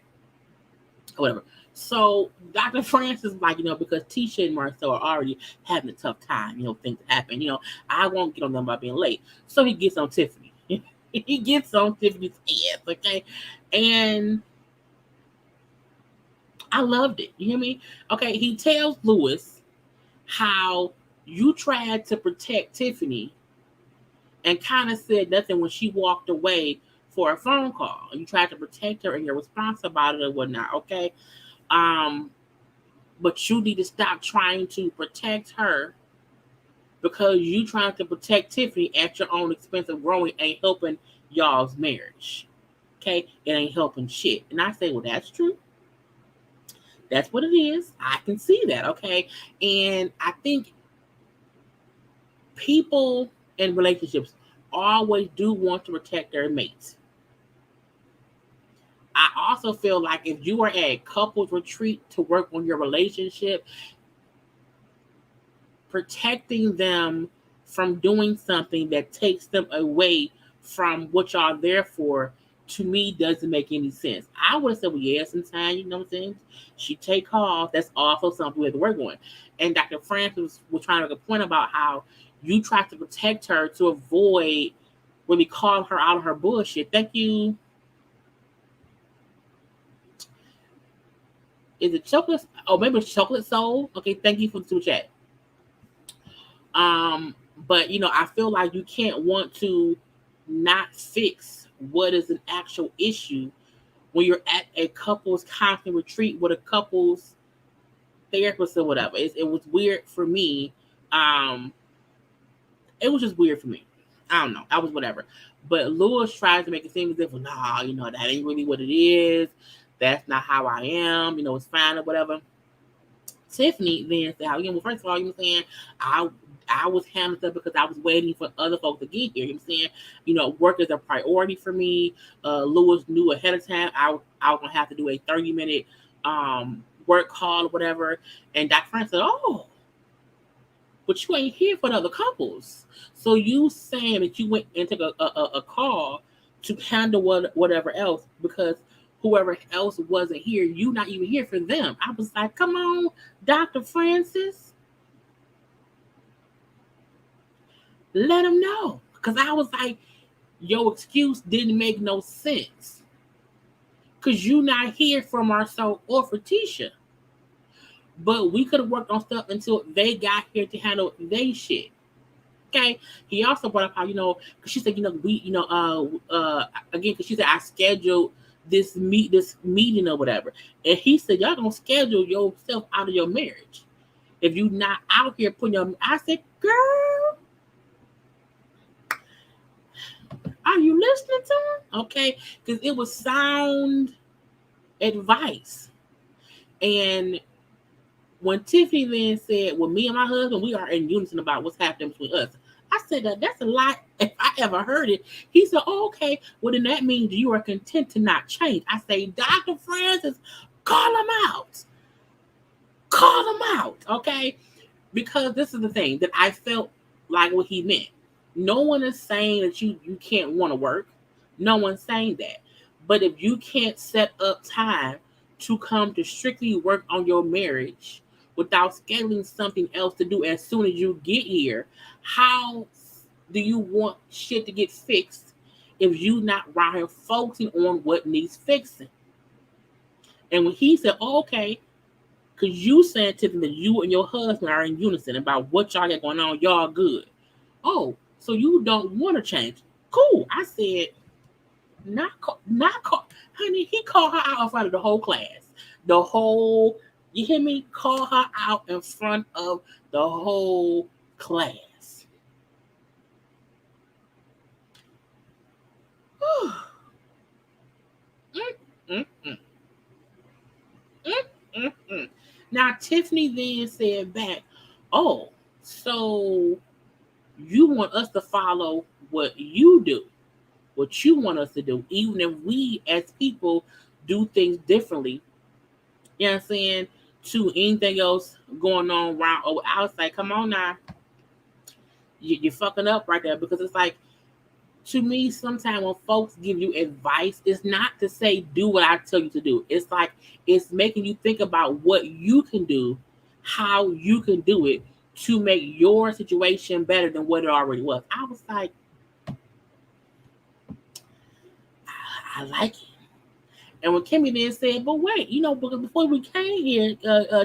whatever. So Dr. Francis, like, because Tisha and Marcel are already having a tough time, things happen. I won't get on them by being late. So he gets on Tiffany. He gets on Tiffany's ass, okay? And I loved it. You hear me? Okay, he tells Lewis how you tried to protect Tiffany and kind of said nothing when she walked away for a phone call. You tried to protect her and your response about it and whatnot, okay? But you need to stop trying to protect her, because you trying to protect Tiffany at your own expense of growing ain't helping y'all's marriage. Okay? It ain't helping shit. And I say, well, that's true. That's what it is. I can see that, okay? And I think people in relationships always do want to protect their mates. I also feel like if you are at a couples retreat to work on your relationship, protecting them from doing something that takes them away from what y'all there for, to me, doesn't make any sense. I would have said, well, yeah, sometimes, you know what I'm saying? She take calls. That's also something we have to work on. And Dr. Francis was trying to make a point about how you try to protect her to avoid really calling her out of her bullshit. Thank you. Is it chocolate? Oh, maybe it's chocolate soul. Okay, thank you for the super chat. But I feel like you can't want to not fix what is an actual issue when you're at a couples counseling retreat with a couples therapist or whatever. It was weird for me. It was just weird for me. I don't know. I was whatever. But Lewis tries to make it seem as if, nah, that ain't really what it is. That's not how I am. It's fine or whatever. Tiffany then said, well, first of all, saying, I was handling up because I was waiting for other folks to get here. Saying, work is a priority for me. Lewis knew ahead of time I was gonna have to do a 30-minute work call or whatever. And Dr. Frank said, oh, but you ain't here for the other couples. So you saying that you went and took a call to handle whatever else because whoever else wasn't here, you not even here for them. I was like, come on, Dr. Francis. Let him know. Because I was like, your excuse didn't make no sense. Because you not here for Marcel or for Tisha. But we could have worked on stuff until they got here to handle their shit. Okay. He also brought up how, because she said, we, again, because she said, I scheduled this meeting or whatever. And he said, y'all gonna schedule yourself out of your marriage. If you not out here putting your, I said, girl, are you listening to him? Okay. Because it was sound advice. And when Tiffany then said, well, me and my husband, we are in unison about what's happening between us. I said that's a lie if I ever heard it. He said, oh, okay, well then that means you are content to not change. I say, Dr. Francis, call him out. Call him out, okay? Because this is the thing that I felt like what he meant. No one is saying that you can't want to work. No one's saying that. But if you can't set up time to come to strictly work on your marriage without scheduling something else to do as soon as you get here, how do you want shit to get fixed if you not right here focusing on what needs fixing? And when he said, oh, okay, because you saying, Tiffany, that you and your husband are in unison about what y'all got going on, y'all good. Oh, so you don't want to change. Cool. I said, not honey, he called her out in front of the whole class. You hear me? Call her out in front of the whole class. Now, Tiffany then said back, oh, so you want us to follow what you do, what you want us to do, even if we as people do things differently, you know what I'm saying, to anything else going on around or outside. Come on now. You're fucking up right there, because it's like, to me, sometimes when folks give you advice, it's not to say do what I tell you to do. It's like it's making you think about what you can do, how you can do it to make your situation better than what it already was. I was like, I like it. And when Kimmy then said, but wait, because before we came here,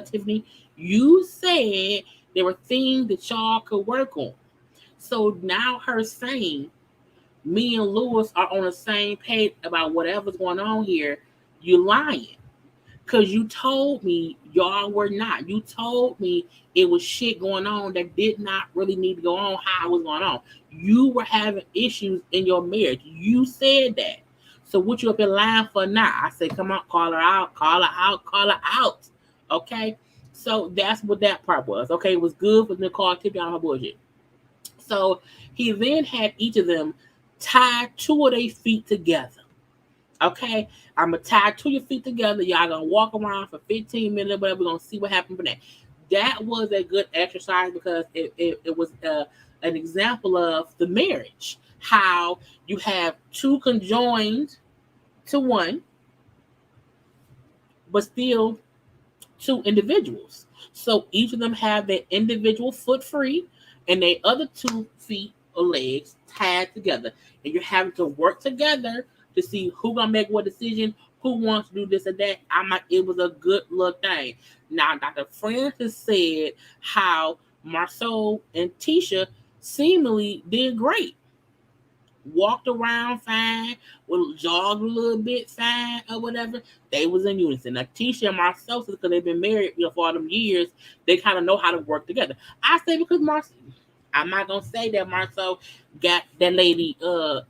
Tiffany, you said there were things that y'all could work on. So now her saying, me and Lewis are on the same page about whatever's going on here, you lying. Because you told me y'all were not. You told me it was shit going on that did not really need to go on how it was going on. You were having issues in your marriage. You said that. So what you up in line for now? I said, come on, call her out, call her out, call her out. Okay? So that's what that part was. Okay, it was good for Nicole tipping on her bullshit. So he then had each of them tie two of their feet together. Okay, I'm gonna tie two of your feet together. Y'all gonna walk around for 15 minutes, whatever. We're gonna see what happens from that. That was a good exercise because it was an example of the marriage. How you have two conjoined to one, but still two individuals. So each of them have their individual foot free and their other 2 feet or legs tied together. And you're having to work together to see who gonna make what decision, who wants to do this or that. It was a good little thing. Now, Dr. Francis said how Marceau and Tisha seemingly did great. Walked around fine, jogged a little bit fine or whatever. They was in unison. Now, Tisha and Marceau, because they've been married for all them years, they kind of know how to work together. I say because Marceau, I'm not gonna say that Marceau got that lady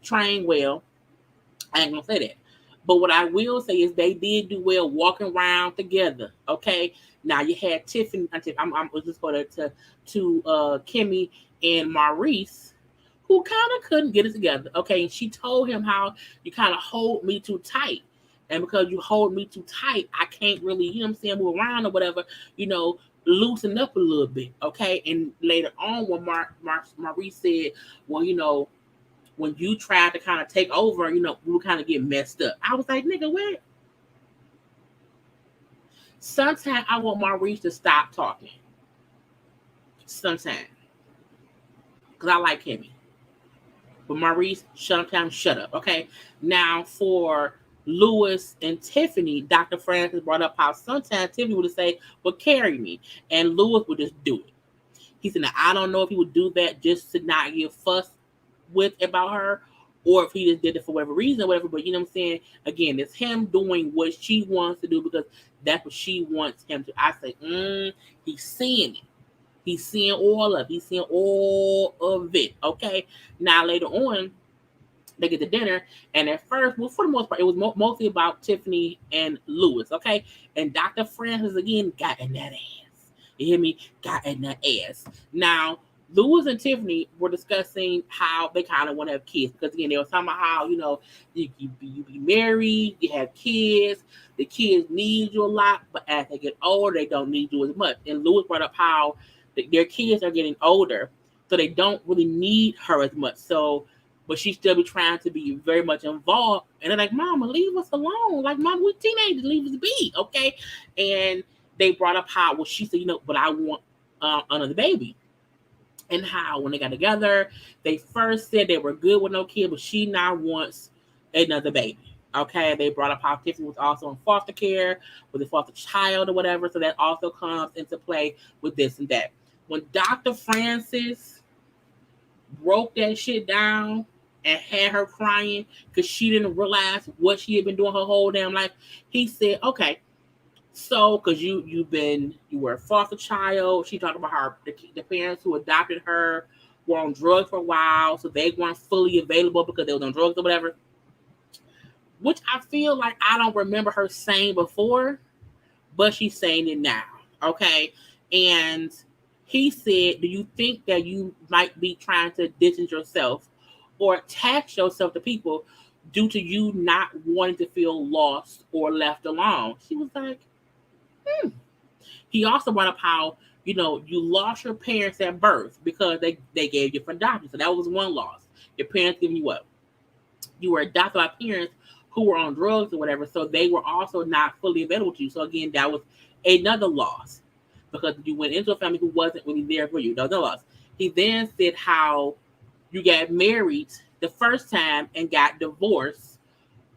trained well. I ain't gonna say that. But what I will say is they did do well walking around together. Okay. Now you had Tiffany. I'm just going to Kimmy and Maurice, who kind of couldn't get it together. Okay. And she told him how you kind of hold me too tight. And because you hold me too tight, I can't really, move around or whatever, loosen up a little bit. Okay. And later on when Maurice said, well, when you tried to kind of take over, we would kind of get messed up. I was like, nigga, what? Sometimes I want Maurice to stop talking. Sometimes. Because I like Kimmy. But Maurice, sometimes shut up. Okay. Now for Lewis and Tiffany, Dr. Francis brought up how sometimes Tiffany would say, well, carry me. And Lewis would just do it. He said, now, I don't know if he would do that just to not get fussed with about her, or if he just did it for whatever reason or whatever. But you know what I'm saying? Again, it's him doing what she wants to do because that's what she wants him to. I say, he's seeing it. He's seeing all of it. He's seeing all of it. Okay. Now later on, They get to dinner, and at first, well, for the most part, it was mostly about Tiffany and Lewis, okay? And Dr. Francis, again, got in that ass. You hear me? Got in that ass. Now, Lewis and Tiffany were discussing how they kind of want to have kids, because, again, they were talking about how, you be married, you have kids, the kids need you a lot, but as they get older, they don't need you as much. And Lewis brought up how their kids are getting older, so they don't really need her as much. So, but she still be trying to be very much involved. And they're like, Mama, leave us alone. Like, Mama, we teenagers, leave us be, okay? And they brought up how, well, she said, but I want another baby. And how when they got together, they first said they were good with no kid, but she now wants another baby. Okay, they brought up how Tiffany was also in foster care with a foster child or whatever. So that also comes into play with this and that. When Dr. Francis broke that shit down and had her crying because she didn't realize what she had been doing her whole damn life, he said, okay, so because you were a foster child. She talked about how the parents who adopted her were on drugs for a while, so they weren't fully available because they were on drugs or whatever, which I feel like I don't remember her saying before, but she's saying it now, okay? And he said, do you think that you might be trying to distance yourself or attach yourself to people due to you not wanting to feel lost or left alone? She was like, He also brought up how, you lost your parents at birth because they gave you for adoption. So that was one loss. Your parents giving you up. You were adopted by parents who were on drugs or whatever, so they were also not fully available to you. So again, that was another loss because you went into a family who wasn't really there for you. Another loss. He then said how you got married the first time and got divorced,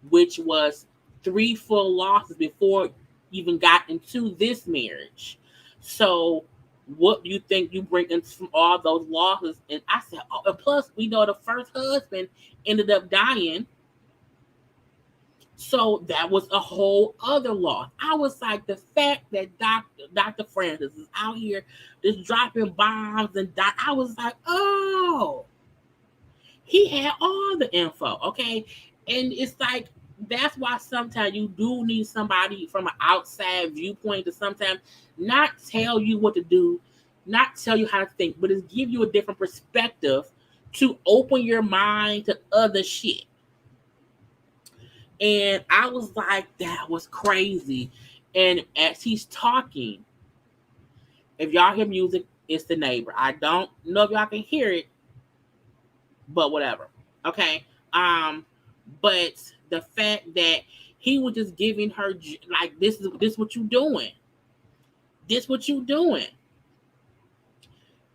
which was 3 full losses before you even got into this marriage. So what do you think you bring in from all those losses? And I said, oh, and plus we know the first husband ended up dying. So that was a whole other loss. I was like, the fact that Dr. Francis is out here just dropping bombs and I was like, oh, he had all the info, okay? And it's like, that's why sometimes you do need somebody from an outside viewpoint to sometimes not tell you what to do, not tell you how to think, but just give you a different perspective to open your mind to other shit. And I was like, that was crazy. And as he's talking, if y'all hear music, it's the neighbor. I don't know if y'all can hear it, but whatever. Okay. But the fact that he was just giving her like, this what you doing. This what you doing.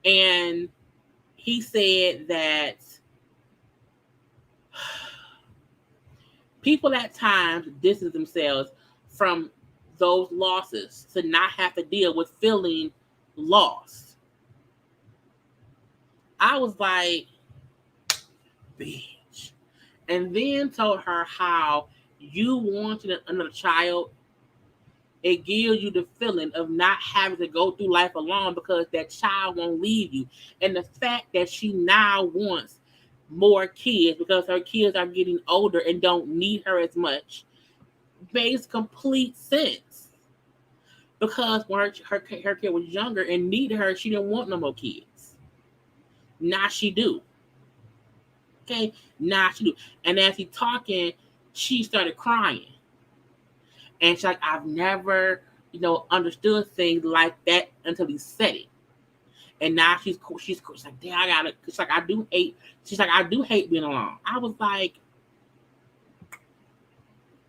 And he said that people at times distance themselves from those losses to not have to deal with feeling lost. I was like, bitch. And then told her how you wanted another child. It gives you the feeling of not having to go through life alone because that child won't leave you. And the fact that she now wants more kids because her kids are getting older and don't need her as much makes complete sense. Because when her kid was younger and needed her, she didn't want no more kids. Now she do. Okay? Now she do. And as he talking, she started crying. And she's like, I've never, understood things like that until he said it. And now she's like, damn, I gotta. She's like, I do hate being alone. I was like,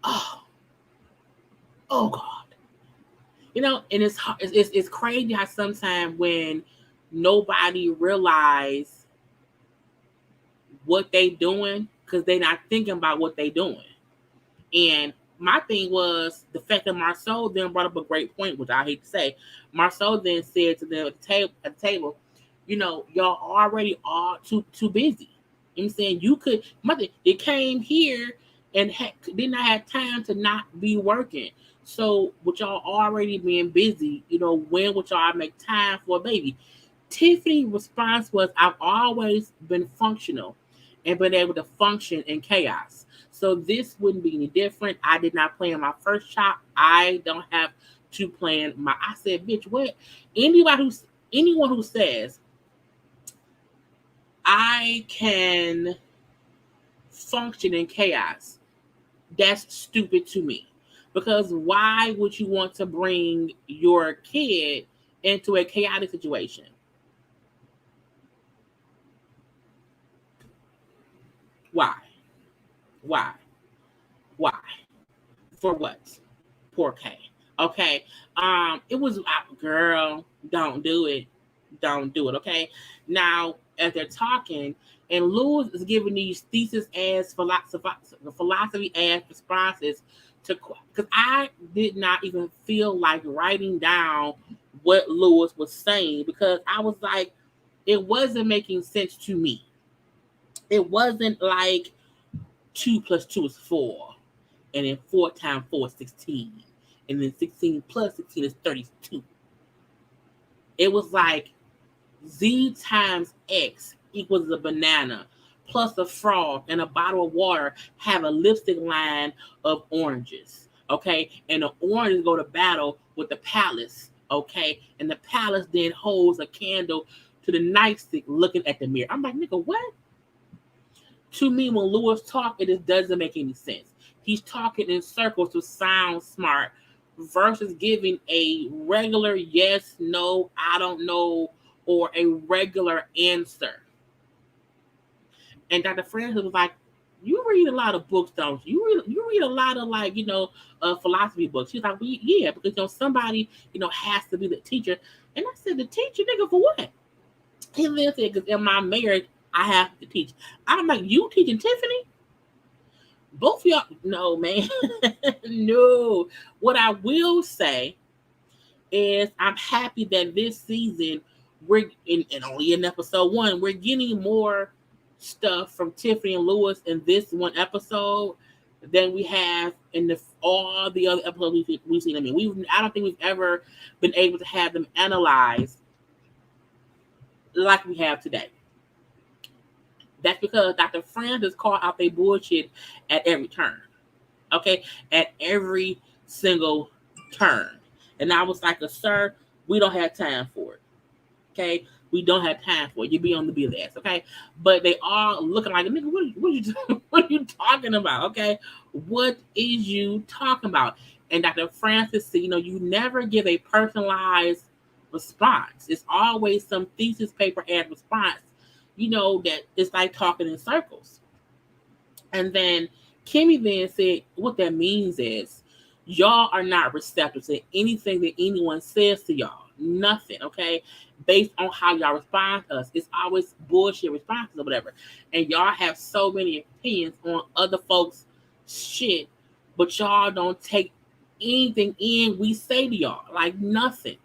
oh God, and it's crazy how sometimes when nobody realize what they doing because they not thinking about what they doing. And my thing was the fact that Marceau then brought up a great point, which I hate to say. Marceau then said to them at the table, y'all already are too busy. I'm saying they came here and did not have time to not be working. So with y'all already being busy, when would y'all make time for a baby? Tiffany's response was, I've always been functional. and been able to function in chaos. So this wouldn't be any different. I did not plan my first child. I don't have to plan my. I said, bitch, what? Anyone who says I can function in chaos, that's stupid to me. Because why would you want to bring your kid into a chaotic situation? Why? Why? Why? For what? Poor K. Okay. It was girl, don't do it. Don't do it. Okay. Now, as they're talking, and Lewis is giving these thesis as philosophy as responses to, because I did not even feel like writing down what Lewis was saying, because I was like, it wasn't making sense to me. It wasn't like 2 plus 2 is 4, and then 4 times 4 is 16, and then 16 plus 16 is 32. It was like Z times X equals a banana plus a frog and a bottle of water have a lipstick line of oranges. Okay, and the oranges go to battle with the palace. Okay, and the palace then holds a candle to the nightstick looking at the mirror. I'm like, nigga, what? To me, when Lewis talks, it just doesn't make any sense. He's talking in circles to sound smart versus giving a regular yes, no, I don't know, or a regular answer. And Dr. Francis was like, you read a lot of books, don't you? You read a lot of, like, philosophy books. She's like, well, yeah, because somebody, has to be the teacher. And I said, the teacher, nigga, for what? He then said, because in my marriage, I have to teach. I'm like, you teaching Tiffany? Both of y'all, no, man. No. What I will say is I'm happy that this season, we're and only in episode 1, we're getting more stuff from Tiffany and Lewis in this one episode than we have in all the other episodes we've seen. I mean, I don't think we've ever been able to have them analyzed like we have today. That's because Dr. Francis called out their bullshit at every turn. Okay? At every single turn. And I was like, sir, we don't have time for it. Okay? We don't have time for it. You be on the bill ass. Okay? But they are looking like, nigga, what are you talking about? Okay? What is you talking about? And Dr. Francis said, you never give a personalized response. It's always some thesis paper ad response, that it's like talking in circles. And then Kimmy then said, what that means is y'all are not receptive to anything that anyone says to y'all. Nothing, okay? Based on how y'all respond to us. It's always bullshit responses or whatever. And y'all have so many opinions on other folks' shit, but y'all don't take anything in we say to y'all. Like nothing.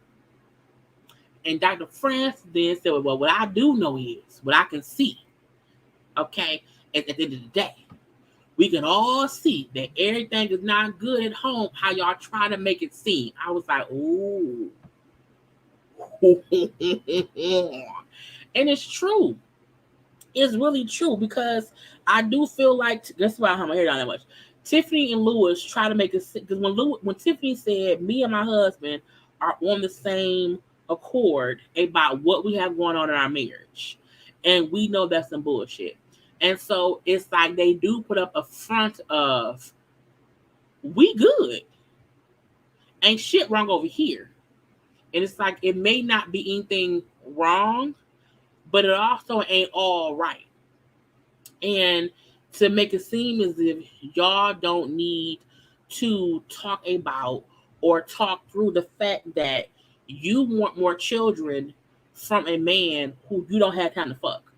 And Dr. France then said, well, what I do know is, what I can see, okay, at the end of the day, we can all see that everything is not good at home, how y'all try to make it seem. I was like, ooh. And it's true. It's really true, because I do feel like, that's why I have my hair down that much. Tiffany and Lewis try to make it, because when Tiffany said, me and my husband are on the same accord about what we have going on in our marriage, and we know that's some bullshit. And so it's like they do put up a front of, we good, ain't shit wrong over here. And it's like, it may not be anything wrong, but it also ain't all right. And to make it seem as if y'all don't need to talk about or talk through the fact that you want more children from a man who you don't have time to fuck.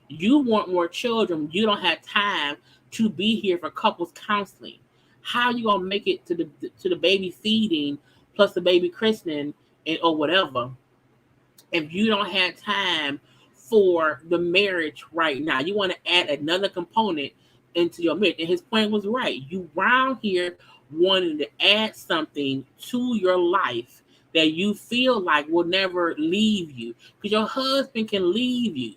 You want more children. You don't have time to be here for couples counseling. How you gonna make it to the baby feeding plus the baby christening or whatever if you don't have time for the marriage right now? You want to add another component into your marriage. And his point was right. You round here wanting to add something to your life that you feel like will never leave you, because your husband can leave you.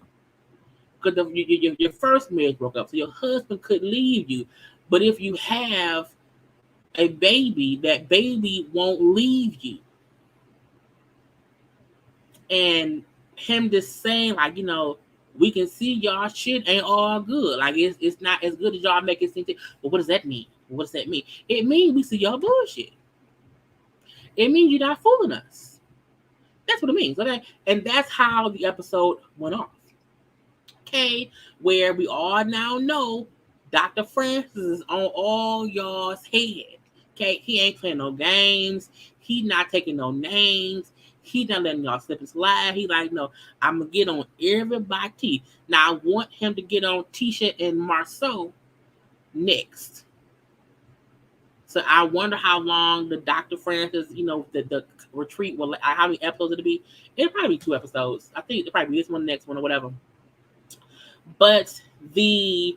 because your first marriage broke up, so your husband could leave you. But if you have a baby, that baby won't leave you. And him just saying, like, we can see y'all shit ain't all good. Like, it's not as good as y'all make it seem. But what does that mean? What does that mean? It means we see y'all bullshit. It means you're not fooling us. That's what it means, okay? And that's how the episode went off. Okay, where we all now know Dr. Francis is on all y'all's head. Okay, he ain't playing no games. He not taking no names. He not letting y'all slip and slide. He like, no, I'm gonna get on everybody. Now I want him to get on Tisha and Marceau next. So I wonder how long the Dr. Francis, the retreat will. How many episodes it'll be? It'll probably be 2 episodes. I think it'll probably be this one, next one, or whatever. But the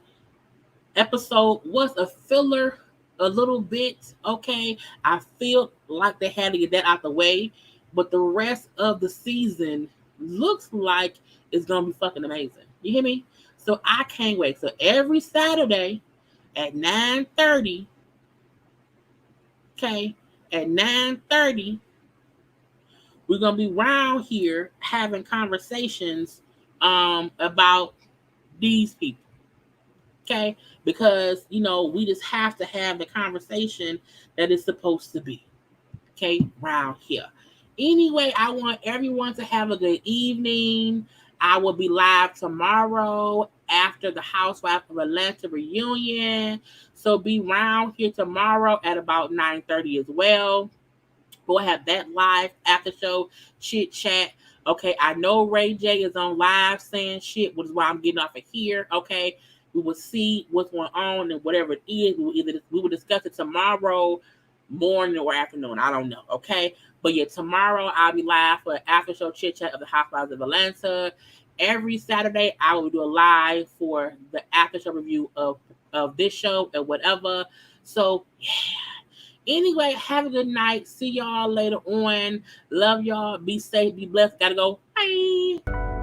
episode was a filler a little bit, okay? I feel like they had to get that out the way, but the rest of the season looks like it's going to be fucking amazing. You hear me? So I can't wait. So every Saturday at 9:30, okay, at 9:30, we're going to be around here having conversations about these people. Okay, because we just have to have the conversation that is supposed to be. Okay, around here. Anyway, I want everyone to have a good evening. I will be live tomorrow after the Housewife of Atlanta reunion. So be around here tomorrow at about 9:30 as well. We'll have that live after show chit chat. Okay, I know Ray J is on live saying shit, which is why I'm getting off of here. Okay, we will see what's going on and whatever it is. We will discuss it tomorrow morning or afternoon. I don't know. Okay, but yeah, tomorrow I'll be live for after show chit chat of the Housewives of Atlanta. Every Saturday I will do a live for the after show review of this show and whatever. So yeah. Anyway, have a good night. See y'all later on. Love y'all. Be safe. Be blessed. Gotta go. Bye.